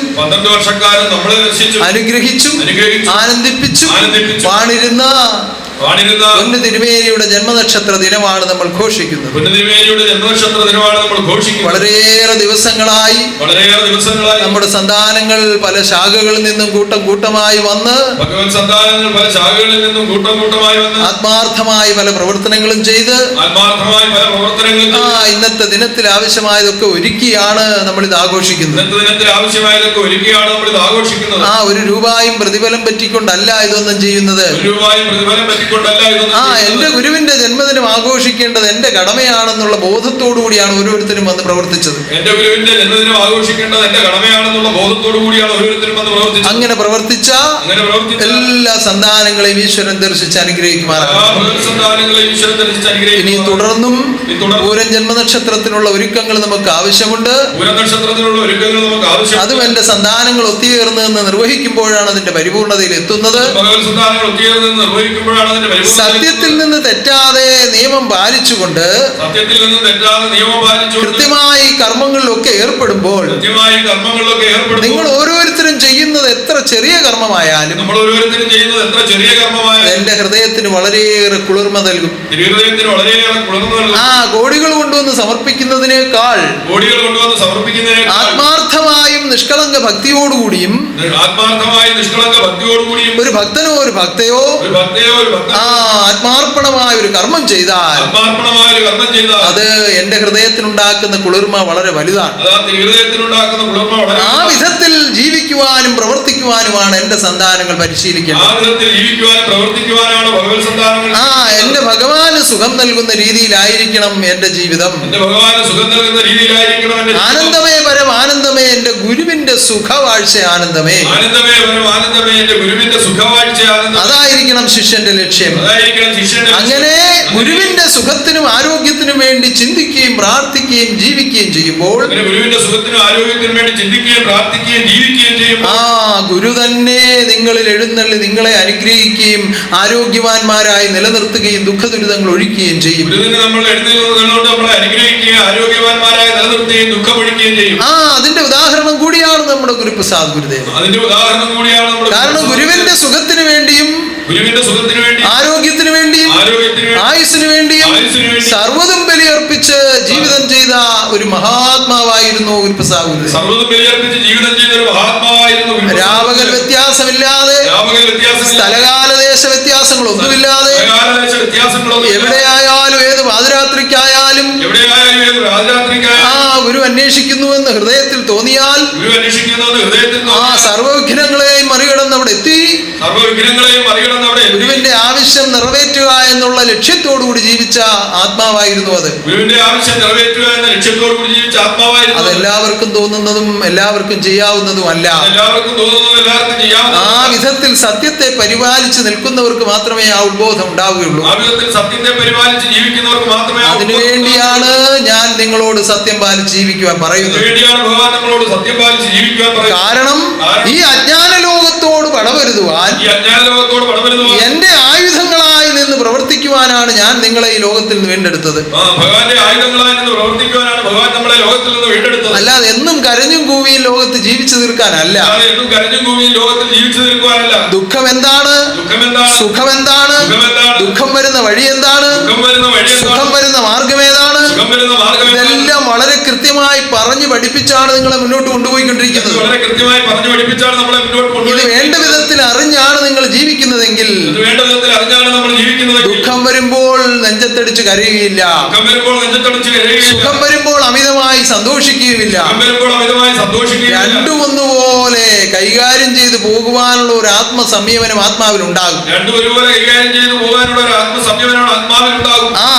Speaker 2: അനുഗ്രഹിച്ചും ആനന്ദിപ്പിച്ചും വാണിരുന്ന പൊന്നു തിരുമേനിയുടെ ജന്മനക്ഷത്ര ദിനമാണ് നമ്മൾ ഘോഷിക്കുന്നത്. വളരെയേറെ ദിവസങ്ങളായി നമ്മുടെ സന്താനങ്ങൾ പല ശാഖകളിൽ നിന്നും കൂട്ടം കൂട്ടമായി വന്ന് ആത്മാർത്ഥമായി പല പ്രവർത്തനങ്ങളും ചെയ്ത് ഇന്നത്തെ ദിനത്തിൽ ആവശ്യമായതൊക്കെ ഒരുക്കിയാണ് നമ്മൾ ഇത് ആഘോഷിക്കുന്നത്. ആ ഒരു രൂപയും പ്രതിഫലം പറ്റിക്കൊണ്ടല്ല ഇതൊന്നും ചെയ്യുന്നത്. എന്റെ ഗുരുവിന്റെ ജന്മദിനം ആഘോഷിക്കേണ്ടത് എന്റെ കടമയാണെന്നുള്ള ബോധത്തോടു കൂടിയാണ് ഓരോരുത്തരും വന്ന് പ്രവർത്തിച്ചത്. അങ്ങനെ പ്രവർത്തിച്ച എല്ലാ സന്താനങ്ങളെയും ഈശ്വരൻ ദർശിച്ച് അനുഗ്രഹിക്കുമാറാകട്ടെ. ഇനി തുടർന്നും പൂരം ജന്മനക്ഷത്രത്തിനുള്ള ഒരുക്കങ്ങൾ നമുക്ക് ആവശ്യമുണ്ട്. അതും എന്റെ സന്താനങ്ങൾ ഒത്തുചേർന്ന് എന്ന് നിർവഹിക്കുമ്പോഴാണ് അതിന്റെ പരിപൂർണതയിൽ എത്തുന്നത്. സത്യത്തിൽ നിന്ന് തെറ്റാതെ നിയമം പാലിച്ചുകൊണ്ട് കൃത്യമായി കർമ്മങ്ങളിലൊക്കെ ഏർപ്പെടുമ്പോൾ നിങ്ങൾ ഓരോരുത്തരും ചെയ്യുന്നത് എത്ര ചെറിയ കർമ്മമായാലും എന്റെ ഹൃദയത്തിന് വളരെയേറെ കുളിർമ നൽകും. ആ കോടികൾ കൊണ്ടുവന്ന് സമർപ്പിക്കുന്നതിനേക്കാൾ ആത്മാർത്ഥമായും നിഷ്കളങ്ക ഭക്തിയോടുകൂടിയും ഒരു ഭക്തനോ ഒരു ഭക്തയോ ആത്മാർപ്പണമായ ഒരു കർമ്മം ചെയ്താൽ അത് എന്റെ ഹൃദയത്തിനുണ്ടാക്കുന്ന കുളിർമ വളരെ വലുതാണ്. ആ വിധത്തിൽ ജീവിക്കുവാനും പ്രവർത്തിക്കുവാനുമാണ് എന്റെ സന്താനങ്ങൾ പരിശീലിക്കേണ്ടത്. എന്റെ ഭഗവാന് സുഖം നൽകുന്ന രീതിയിലായിരിക്കണം എന്റെ ജീവിതം. ആനന്ദമേ പരമാനന്ദമേ എന്റെ ഗുരുവിന്റെ സുഖവാഴ്ച ആനന്ദമേ. അതായിരിക്കണം ശിഷ്യന്റെ ലക്ഷ്യം. അങ്ങനെ ഗുരുവിന്റെ സുഖത്തിനും ആരോഗ്യത്തിനും വേണ്ടി ചിന്തിക്കുകയും പ്രാർത്ഥിക്കുകയും ജീവിക്കുകയും ചെയ്യുമ്പോൾ
Speaker 3: ഗുരുവിന്റെ സുഖത്തിനും ആരോഗ്യത്തിനും വേണ്ടി ചിന്തിക്കുകയും പ്രാർത്ഥിക്കുകയും ജീവിക്കുകയും ചെയ്യുമ്പോൾ
Speaker 2: ഗുരു തന്നെ നിങ്ങളിൽ എഴുന്നള്ളി നിങ്ങളെ അനുഗ്രഹിക്കുകയും ആരോഗ്യവാന്മാരായി നിലനിർത്തുകയും ദുഃഖദുരിതങ്ങൾ ഒഴിക്കുകയും ചെയ്യും. അതിന്റെ ഉദാഹരണം കൂടിയാണ് നമ്മുടെ ഗുരുപ്രസാദ് ഗുരുദേവൻ. കാരണം ഗുരുവിന്റെ സുഖത്തിന് വേണ്ടിയും ആരോഗ്യത്തിന് വേണ്ടിയും ആയുസ്സിന് വേണ്ടിയും സർവ്വതും ബലിയർപ്പിച്ച് ജീവിതം ചെയ്ത ഒരു മഹാത്മാവായിരുന്നു ഗുരുപ്രസാദ് ഗുരുദേവൻ. രാപകൽ വ്യത്യാസമില്ലാതെ, സ്ഥലകാലദേശ വ്യത്യാസങ്ങളൊന്നുമില്ലാതെ, എവിടെയായാലും ഏത് പാതിരാത്രിക്കായാലും ഗുരു അന്വേഷിക്കുന്നുവെന്ന് ഹൃദയത്തിൽ തോന്നിയാൽ സർവവിഘ്നങ്ങളെയും മറികടന്ന് അവിടെ എത്തി ഗുരുവിന്റെ ആവശ്യം നിറവേറ്റുക എന്നുള്ള ലക്ഷ്യത്തോടുകൂടി ജീവിച്ച ആത്മാവായിരുന്നു അത്. അതെല്ലാവർക്കും തോന്നുന്നതും എല്ലാവർക്കും ചെയ്യാവുന്നതുമല്ല. ആ വിധത്തിൽ സത്യത്തെ പരിപാലിച്ച് നിൽക്കുന്നവർക്ക് മാത്രമേ ആ ഉത്ബോധം ഉണ്ടാവുകയുള്ളൂ. അതിനുവേണ്ടിയാണ് ഞാൻ നിങ്ങളോട് സത്യം പാലിച്ച് ജീവിക്കുവാൻ പറയുന്നത്. കാരണം ഈ അജ്ഞാന ലോകത്തോട് പടവരുതുവാൻ എന്റെ ആയുധങ്ങളായി നിന്ന് പ്രവർത്തിക്കുവാനാണ് ഞാൻ നിങ്ങളെ ഈ ലോകത്തിൽ നിന്ന് വീണ്ടെടുത്തത്. അല്ലാതെ എന്നും കരഞ്ഞും കൂവിയും ലോകത്ത് ജീവിച്ചു തീർക്കാനല്ല. ദുഃഖം എന്താണ്, സുഖം എന്താണ്, ദുഃഖം വരുന്ന വഴി എന്താണ്, സുഖം വരുന്ന മാർഗം ഏതാണ്, ഇതെല്ലാം വളരെ കൃത്യമായി പറഞ്ഞു പഠിപ്പിച്ചാണ് നിങ്ങളെ മുന്നോട്ട് കൊണ്ടുപോയിക്കൊണ്ടിരിക്കുന്നത്. ഇത് വേണ്ട വിധത്തിൽ അറിഞ്ഞാണ് നിങ്ങൾ ജീവിക്കുന്നതെങ്കിൽ ദുഃഖം വരുമ്പോൾ നെഞ്ചത്തടിച്ച് കരയുകയില്ല, സുഖം വരുമ്പോൾ അമിതമായി സന്തോഷിക്കുകയുമില്ല. രണ്ടും ഒന്നുപോലെ കൈകാര്യം ചെയ്ത് പോകുവാനുള്ള ഒരു ആത്മസംയമനം ആത്മാവിൽ ഉണ്ടാകും.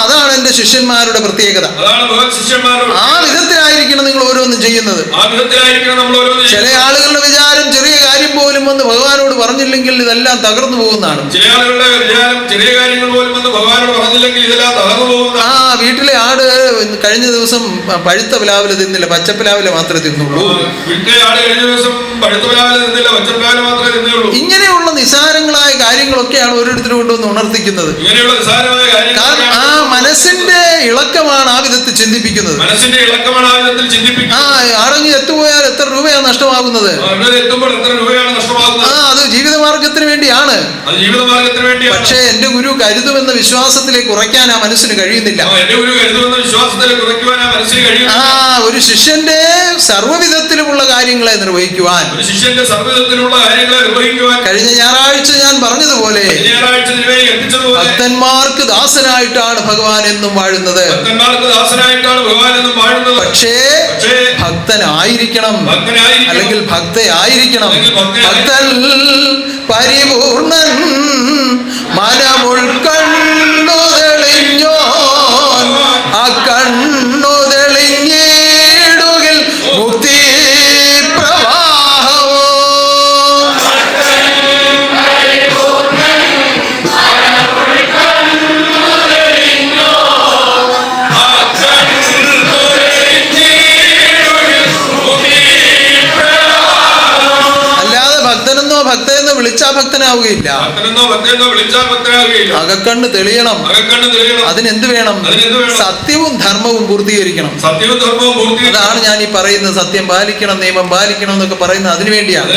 Speaker 2: അതാണ് എന്റെ ശിഷ്യന്മാരുടെ പ്രത്യേകത. ആ വിധത്തിലായിരിക്കണം നിങ്ങൾ ഓരോന്നും ചെയ്യുന്നത്. ചില ആളുകളുടെ വിചാരം ചെറിയ കാര്യം പോലും വന്ന് ഭഗവാനോട് പറഞ്ഞില്ലെങ്കിൽ ഇതെല്ലാം തകർന്നു പോകുന്നതാണ്. വീട്ടിലെ ആട് കഴിഞ്ഞ ദിവസം പഴുത്ത പ്ലാവില തിന്നില്ല, പച്ചപ്ലാവില മാത്രമേ തിന്നുള്ളൂ. ഇങ്ങനെയുള്ള നിസാരങ്ങളായ കാര്യങ്ങളൊക്കെയാണ് ഓരോരുത്തരും കൊണ്ടുവന്ന് ഉണർത്തിക്കുന്നത്. കാരണം ആ മനസ്സിന്റെ ഇളക്കമാണ് ആ വിധത്തിൽ ചിന്തിപ്പിക്കുന്നത്. ആറങ്ങി എത്തുപോയാൽ എത്ര രൂപയാണ് നഷ്ടമാകുന്നത്? അത് ജീവിതമാർഗത്തിന് വേണ്ടിയാണ്. പക്ഷേ എന്റെ ഗുരു കരുതുമെന്ന വിശ്വാസത്തിലേക്ക് ഉറയ്ക്കാൻ ആ മനസ്സിന് കഴിയുന്നില്ല. ഒരു ശിഷ്യന്റെ സർവ്വവിധത്തിലുമുള്ള കാര്യങ്ങളെ നിർവഹിക്കുവാൻ കഴിഞ്ഞ ഞായറാഴ്ച ഞാൻ പറഞ്ഞതുപോലെ ഭക്തന്മാർക്ക് ദാസനായിട്ടാണ് ഭഗവാൻ എന്നും വാഴുന്നത്. പക്ഷേ ഭക്തനായിരിക്കണം, അല്ലെങ്കിൽ ഭക്തയായിരിക്കണം. ഭക്തൻ പരിപൂർണൻ മനമുൾക്കണ്ണു തെളിഞ്ഞോ ആ കണ്ണു തെളിഞ്ഞിടുകിൽ മുക്തി പ്രവാഹമോ. ഭക്തനെന്നോ വിളിച്ചാ ഭക്തനാവുകയില്ല. അകക്കണ്ണ് തെളിയണം. അതിനെന്ത് വേണം? സത്യവും ധർമ്മവും പൂർത്തീകരിക്കണം. അതാണ് ഞാൻ ഈ പറയുന്നത്. സത്യം പാലിക്കണം, നിയമം പാലിക്കണം എന്നൊക്കെ പറയുന്നത് അതിനു വേണ്ടിയാണ്.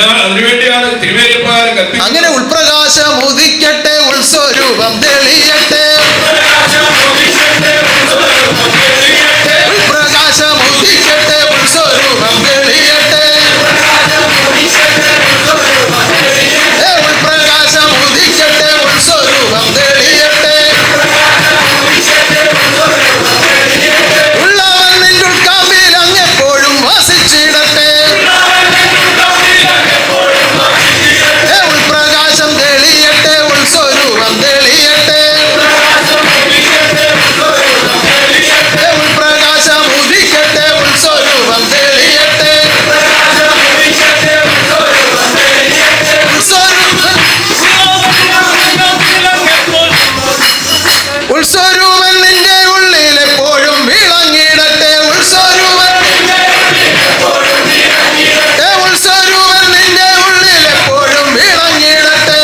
Speaker 2: അങ്ങനെ ഉൾപ്രകാശം ഉദിക്കട്ടെ, ഉൾസ്വരൂപം തെളിയട്ടെ. ഉൾപ്രകാശം ഉദിക്കട്ടെ, ഉൾസ്വരൂപം തെളിയട്ടെ. ഉൾപ്രകാശം ഉദിക്കട്ടെ, ഉൾസ്വരൂപം തെളിയട്ടെ. ഉള്ളവൻ നിന്റെ ഉൾക്കാമ്പിൽ അങ്ങെപ്പോഴും വസിച്ചിടട്ടെ. ഉൾപ്രകാശം തെളിയട്ടെ, ഉൾസ്വരൂപം തെളിയട്ടെ. ഉൾസ്വരൂപൻ നിന്റെ ഉള്ളിൽ എപ്പോഴും വിളങ്ങിടട്ടെ. ഉൾസ്വരൂപൻ ഉൾസ്വരൂപൻ നിന്റെ ഉള്ളിൽ എപ്പോഴും വിളങ്ങിടട്ടെ.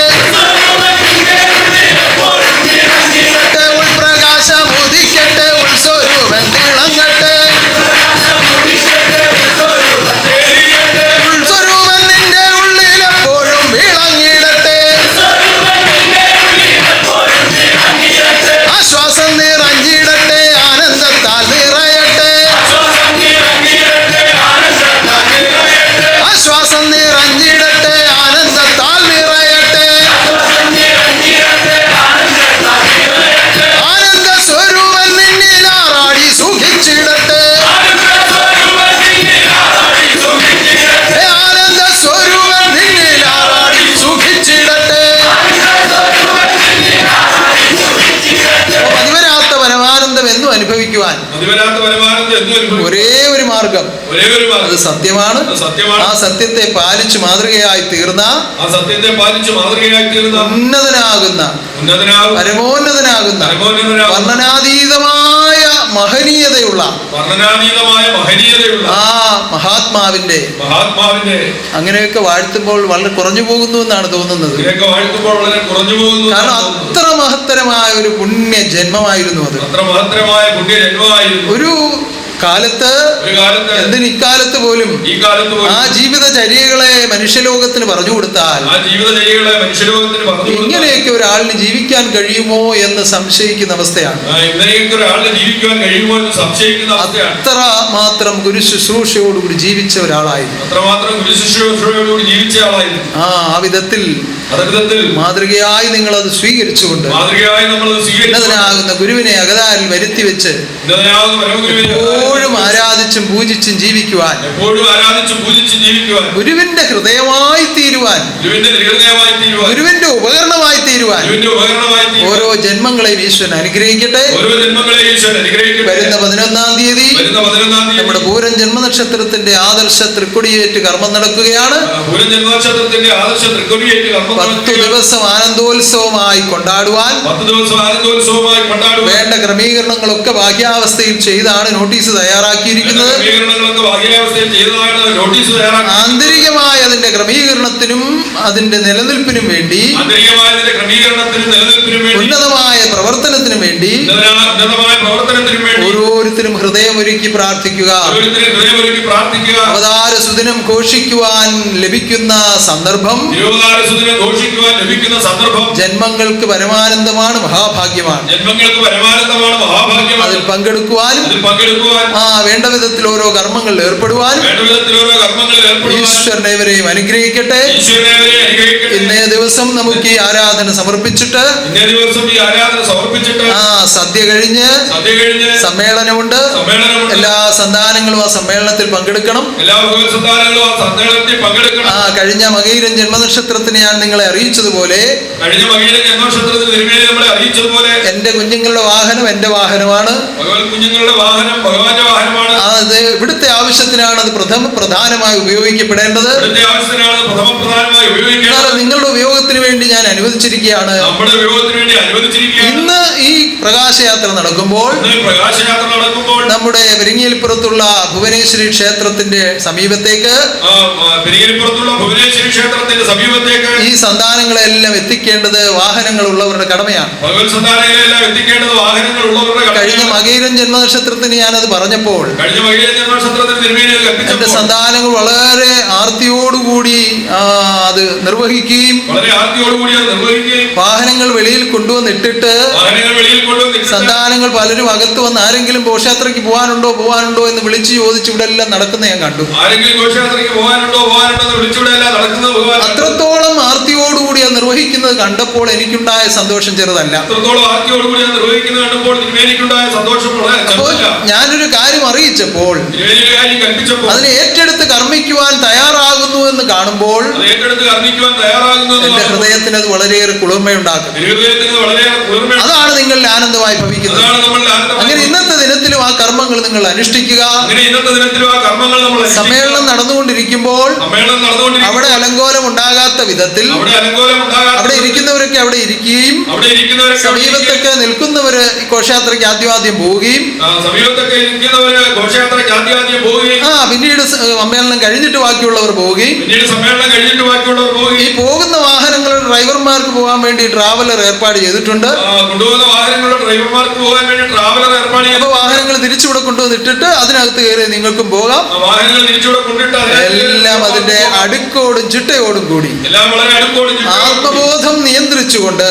Speaker 2: ഉൾപ്രകാശം ഉദിക്കട്ടെ. ഉൾസ്വരൂപൻ തിളങ്ങട്ടെ. ഉൾസ്വരൂപൻ നിന്റെ ഉള്ളിൽ എപ്പോഴും വിളങ്ങിടട്ടെ. ആശ്വാസം നിറഞ്ഞിടട്ടെ. ആനന്ദത്താൽ നിറയട്ടെ. ആശ്വാസം നിറഞ്ഞിടട്ടെ. ആനന്ദത്താൽ നിറയട്ടെ. ആനന്ദ സ്വരൂപൻ നിന്നിൽ ആറാടി സുഖിച്ചിടട്ടെ. ആനന്ദ സ്വരൂപൻ നിന്നിൽ ആറാടി സുഖിച്ചിടട്ടെ. പതിവരാത്ത പരമാനന്ദം എന്നും അനുഭവിക്കുവാൻ ഒരേ ഒരു മാർഗം, അത് സത്യമാണ്. ആ സത്യത്തെ പാലിച്ച് മാതൃകയായി തീർന്ന ഉന്നതനാകുന്ന പരമോന്നതനാകുന്ന വർണ്ണനാതീതമായ മഹനീയതയുള്ള ആ മഹാത്മാവിന്റെ അങ്ങനെയൊക്കെ വാഴ്ത്തുമ്പോൾ വളരെ കുറഞ്ഞു പോകുന്നു എന്നാണ് തോന്നുന്നത്. കാരണം അത്ര മഹത്തരമായ ഒരു പുണ്യ ജന്മമായിരുന്നു അത്. ഒരു കാലത്ത്, എന്തിന് ഇക്കാലത്ത് പോലും ആ ജീവിതചര്യകളെ മനുഷ്യലോകത്തിന് പറഞ്ഞു കൊടുത്താൽ ഇങ്ങനെയൊക്കെ ഒരാളിന് ജീവിക്കാൻ കഴിയുമോ എന്ന് സംശയിക്കുന്ന അവസ്ഥയാണ്. അത്ര മാത്രം ഗുരു ശുശ്രൂഷയോടുകൂടി ജീവിച്ച ഒരാളായിരുന്നു. ആ വിധത്തിൽ മാതൃകയായി നിങ്ങൾ അത് സ്വീകരിച്ചുകൊണ്ട് ഉന്നതനാകുന്ന ഗുരുവിനെ അകതാരിൽ വരുത്തി വെച്ച് എപ്പോഴും ആരാധിച്ചും പൂജിച്ചും ജീവിക്കുവാൻ, ഗുരുവിന്റെ ഹൃദയമായി തീരുവാൻ, ഗുരുവിന്റെ ഉപകരണമായി തീരുവാൻ ഓരോ ജന്മങ്ങളെയും ഈശ്വരൻ അനുഗ്രഹിക്കട്ടെ. വരുന്ന 11-ാം തീയതി നമ്മുടെ പൂരം ജന്മനക്ഷത്രത്തിന്റെ ആദർശ തൃക്കൊടിയേറ്റ് കർമ്മം നടക്കുകയാണ്. 10 ദിവസം ആനന്ദോത്സവമായി കൊണ്ടാടുവാൻ വേണ്ട ക്രമീകരണങ്ങളൊക്കെ ഭാഗ്യാവസ്ഥയിൽ ചെയ്താണ് നോട്ടീസ് തയ്യാറാക്കിയിരിക്കുന്നത്. ആന്തരികമായ അതിന്റെ ക്രമീകരണത്തിനും അതിന്റെ നിലനിൽപ്പിനും വേണ്ടി, ഉന്നതമായ പ്രവർത്തനത്തിനും വേണ്ടി ഓരോരുത്തരും ഹൃദയമൊരുക്കി പ്രാർത്ഥിക്കുക. അവതാര സുദിനം ഘോഷിക്കുവാൻ ലഭിക്കുന്ന സന്ദർഭം ജന്മങ്ങൾക്ക് പരമാനന്ദമാണ്, മഹാഭാഗ്യമാണ്. അതിൽ പങ്കെടുക്കുവാനും വേണ്ട വിധത്തിൽ ഓരോ കർമ്മങ്ങളിൽ ഏർപ്പെടുവാനും ഈശ്വരനെ ഇവരെയും അനുഗ്രഹിക്കട്ടെ. ഇന്നേ ദിവസം നമുക്ക് ഈ ആരാധന സമർപ്പിച്ചിട്ട് സദ്യ കഴിഞ്ഞ് സമ്മേളനമുണ്ട്. എല്ലാ സന്താനങ്ങളും ആ സമ്മേളനത്തിൽ പങ്കെടുക്കണം. കഴിഞ്ഞ മകയിരം ജന്മനക്ഷത്രത്തിന് ഞാൻ നിങ്ങളെ അറിയിച്ചതുപോലെ എന്റെ കുഞ്ഞുങ്ങളുടെ വാഹനം എന്റെ വാഹനമാണ്. അത് ഇവിടുത്തെ ആവശ്യത്തിനാണ് അത് പ്രധാനമായി ഉപയോഗിക്കപ്പെടേണ്ടത്. നിങ്ങളുടെ ഉപയോഗത്തിന് വേണ്ടി ഞാൻ അനുവദിച്ചിരിക്കുകയാണ്. ഇന്ന് ഈ പ്രകാശയാത്ര നടക്കുമ്പോൾ നമ്മുടെ പെരിങ്ങേലിപ്പുറത്തുള്ള ഭുവനേശ്വരി ക്ഷേത്രത്തിന്റെ സമീപത്തേക്ക് ഈ സന്താനങ്ങളെല്ലാം എത്തിക്കേണ്ടത് വാഹനങ്ങളുള്ളവരുടെ കടമയാണ്. കഴിഞ്ഞ മകയിരം ജന്മനക്ഷത്രത്തിന് ഞാനത് പറഞ്ഞപ്പോൾ എന്റെ സന്താനങ്ങൾ വളരെ ആർത്തിയോടുകൂടി അത് നിർവഹിക്കുകയും വാഹനങ്ങൾ വെളിയിൽ കൊണ്ടുവന്നിട്ടിട്ട് സന്താനങ്ങൾ പലരും അകത്ത് വന്ന് ആരെങ്കിലും ഘോഷയാത്രയ്ക്ക് പോകാനുണ്ടോ എന്ന് വിളിച്ചു ചോദിച്ച് ഇവിടെ എല്ലാം നടക്കുന്ന ഞാൻ കണ്ടു. അത്രത്തോളം ആർത്തിയോടുകൂടി അത് നിർവഹിക്കുന്നത് കണ്ടപ്പോൾ എനിക്കുണ്ടായ സന്തോഷം ചെറുതല്ല. അപ്പോൾ ഞാനൊരു കാര്യം അറിയിച്ചപ്പോൾ അതിനെ ഏറ്റെടുത്ത് കർമ്മിക്കുവാൻ തയ്യാറാകുന്നു എന്ന് കാണുമ്പോൾ എന്റെ ഹൃദയത്തിന് അത് വളരെയേറെ കുളിർമയുണ്ടാക്കും. അതാണ് നിങ്ങളിൽ ആനന്ദമായി ഭവിക്കുന്നത്. അങ്ങനെ ഇന്നത്തെ ദിനത്തിലും ആ കർമ്മങ്ങൾ നിങ്ങൾ അനുഷ്ഠിക്കുക.
Speaker 3: അങ്ങനെ ഇന്നത്തെ ദിനത്തിലും ആ കർമ്മങ്ങൾ നമ്മൾ
Speaker 2: സമ്മേളനം നടന്നുകൊണ്ടിരിക്കുമ്പോൾ അവിടെ അലങ്കോലം ഉണ്ടാകാത്ത വിധത്തിൽ അവിടെ ഇരിക്കുന്നവരൊക്കെ അവിടെ ഇരിക്കുകയും സമീപത്തൊക്കെ നിൽക്കുന്നവര് ഘോഷയാത്രയ്ക്ക് ആദ്യം പോവുകയും പിന്നീട് സമ്മേളനം കഴിഞ്ഞിട്ട് ബാക്കിയുള്ളവർ പോവുകയും ഈ പോകുന്ന വാഹനങ്ങളുടെ ഡ്രൈവർമാർക്ക് പോകാൻ വേണ്ടി ട്രാവലർ ഏർപ്പാട് ചെയ്തിട്ടുണ്ട്. അപ്പൊ വാഹനങ്ങൾ തിരിച്ചുകൂടെ കൊണ്ടുവന്നിട്ടിട്ട് അതിനകത്ത് കയറി നിങ്ങൾക്കും പോകാം. എല്ലാം അതിന്റെ അടുക്കോടും ചിട്ടയോടും കൂടി ആത്മബോധം നിയന്ത്രിച്ചുകൊണ്ട്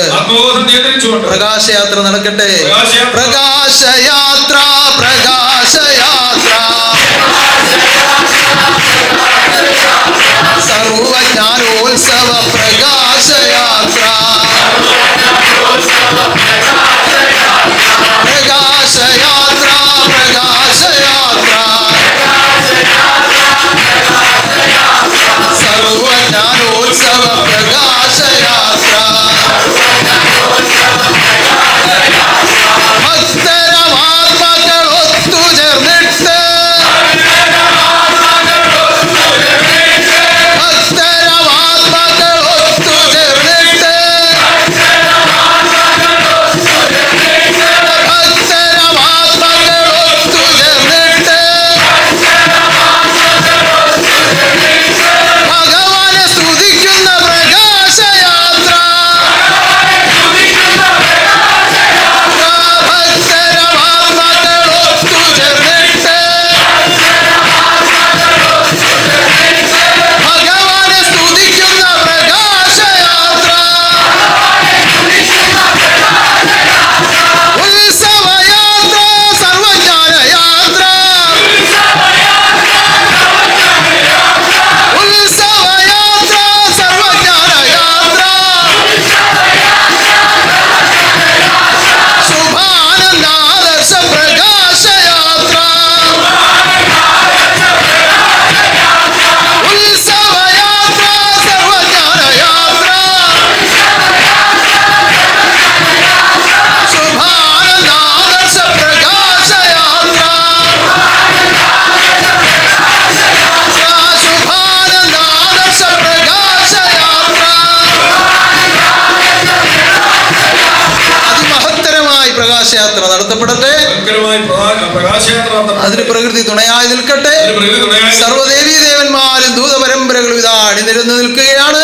Speaker 2: പ്രകാശയാത്ര നടക്കട്ടെ. പ്രകാശയാത്ര പ്രകാശയാത്ര സർവജ്ഞാനോത്സവ പ്രകാശയാത്ര പ്രകാശയാത്ര പ്രകാശയാത്ര സർവജ്ഞാനോത്സവ പ്രകാശയാത്ര ഭക്തരമാത്മകൾ ഒത്തുചേർന്നിട്ട് ഭക്തരമാത്മകൾ ഒത്തുചേർന്നിട്ട് ഭക്തരമാത്മകൾ ഒത്തുചേർന്നിട്ട് ഭഗവാനെ സ്തുതിക്കുന്ന പ്രകാശയാത്ര ഭക്തരമാത്മകൾ ഒത്തുചേർന്നിട്ട് ഭഗവാനെ സ്തുതിക്കുന്ന പ്രകാശയാത്ര ഉത്സവയാത്ര സർവജ്ഞാനയാത്ര ഉത്സവയാത്ര സർവജ്ഞാനയാത്ര ശുഭാനന്ദാദർശ പ്രകാശയാത്ര ഉത്സവയാത്ര സർവജ്ഞാനയാത്ര ശുഭാനന്ദാദർശ പ്രകാശയാത്ര ശുഭാനന്ദാദർശ പ്രകാശയാത്ര അതിമഹത്തരമായി പ്രകാശയാത്ര നടത്തപ്പെടട്ടെ. അതിന് പ്രകൃതി തുണയായി നിൽക്കട്ടെ. സർവ്വദേവീ ദേവന്മാരും ദൂതപരമ്പരകളും ഇതാ അണിനിരന്ന് നിൽക്കുകയാണ്.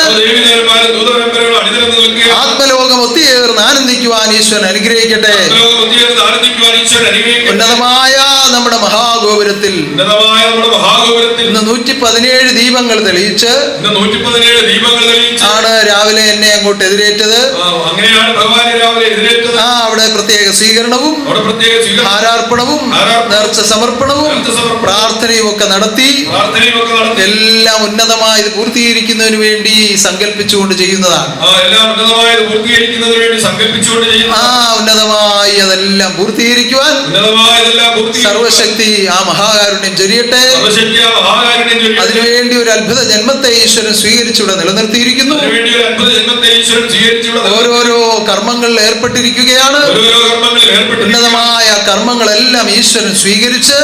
Speaker 2: ആത്മലോകം ഒത്തുചേർന്ന് ആനന്ദിക്കുവാൻ ഈശ്വരൻ അനുഗ്രഹിക്കട്ടെ. ഉന്നതമായ നമ്മുടെ മഹാഗോപുരത്തിൽ ഇന്ന് 117 ദീപങ്ങൾ തെളിയിച്ച് ആണ് രാവിലെ എന്നെ അങ്ങോട്ട് എതിരേറ്റത്. അവിടെ പ്രത്യേക സ്വീകരണവും ആരാർപ്പണവും നേർച്ച സമർപ്പണവും പ്രാർത്ഥനയും ഒക്കെ നടത്തി എല്ലാം ഉന്നതമായത് പൂർത്തീകരിക്കുന്നതിന് വേണ്ടി സങ്കല്പിച്ചുകൊണ്ട് ചെയ്യുന്നതാണ്. ഉന്നതമായി അതെല്ലാം പൂർത്തീകരിക്കുവാൻ സർവശക്തി ആ മഹാകാരുണ്യം ചൊരിയട്ടെ. അതിനുവേണ്ടി ഒരു അത്ഭുത ജന്മത്തെ ഈശ്വരൻ സ്വീകരിച്ചിവിടെ നിലനിർത്തിയിരിക്കുന്നു. ഓരോരോ കർമ്മങ്ങളിൽ ഏർപ്പെട്ടിരിക്കുകയാണ്. ഉന്നതമായ കർമ്മങ്ങളെല്ലാം ഈശ്വരൻ സ്വീകരിച്ച്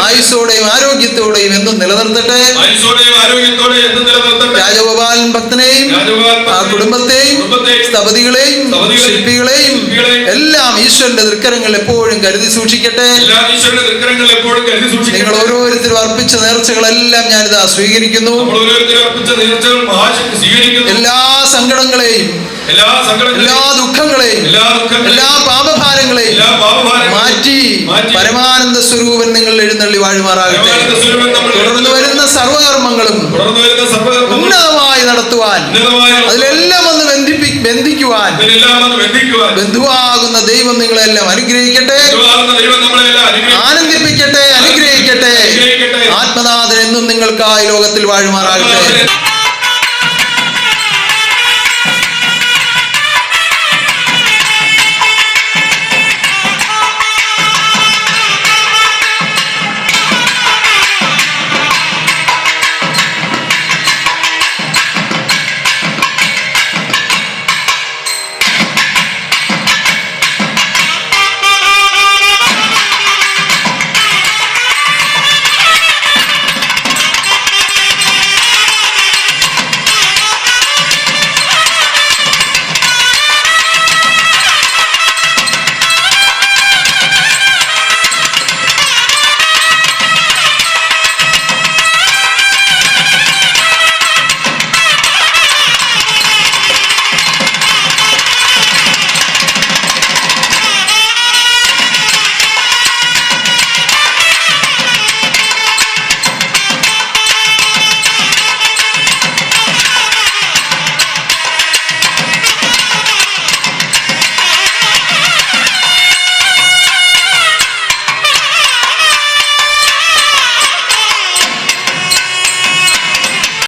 Speaker 2: ആയുസ്സോടെയും ആരോഗ്യത്തോടെയും എന്നും നിലനിർത്തട്ടെ. രാജഗോപാലൻ ഭക്തനെയും ആ കുടുംബത്തെയും സ്ഥപതികളെയും ശില്പികളെയും എല്ലാം ഈശ്വരന്റെ തൃക്കരങ്ങൾ എപ്പോഴും കരുതി സൂക്ഷിക്കട്ടെ. നിങ്ങൾ ഓരോരുത്തരും അർപ്പിച്ച നേർച്ചകളെല്ലാം ഞാനിതാ സ്വീകരിക്കുന്നു. എല്ലാ സങ്കടങ്ങളെയും എല്ലാ ദുഃഖങ്ങളെയും എല്ലാ പാപഭാരങ്ങളെയും മാറ്റി പരമാനന്ദ സ്വരൂപൻ നിങ്ങൾ എഴുന്നള്ളി വാഴുമാറാകട്ടെ. തുടർന്ന് വരുന്ന സർവകർമ്മങ്ങളും ഉന്നതമായി നടത്തുവാൻ അതിലെല്ലാം ഒന്ന് ബന്ധിക്കുവാൻ ബന്ധുവാകുന്ന ദൈവം നിങ്ങളെല്ലാം അനുഗ്രഹിക്കട്ടെ, ആനന്ദിപ്പിക്കട്ടെ, അനുഗ്രഹിക്കട്ടെ. ആത്മനാഥൻ എന്നും നിങ്ങൾക്കായി ലോകത്തിൽ വാഴുമാറാകട്ടെ.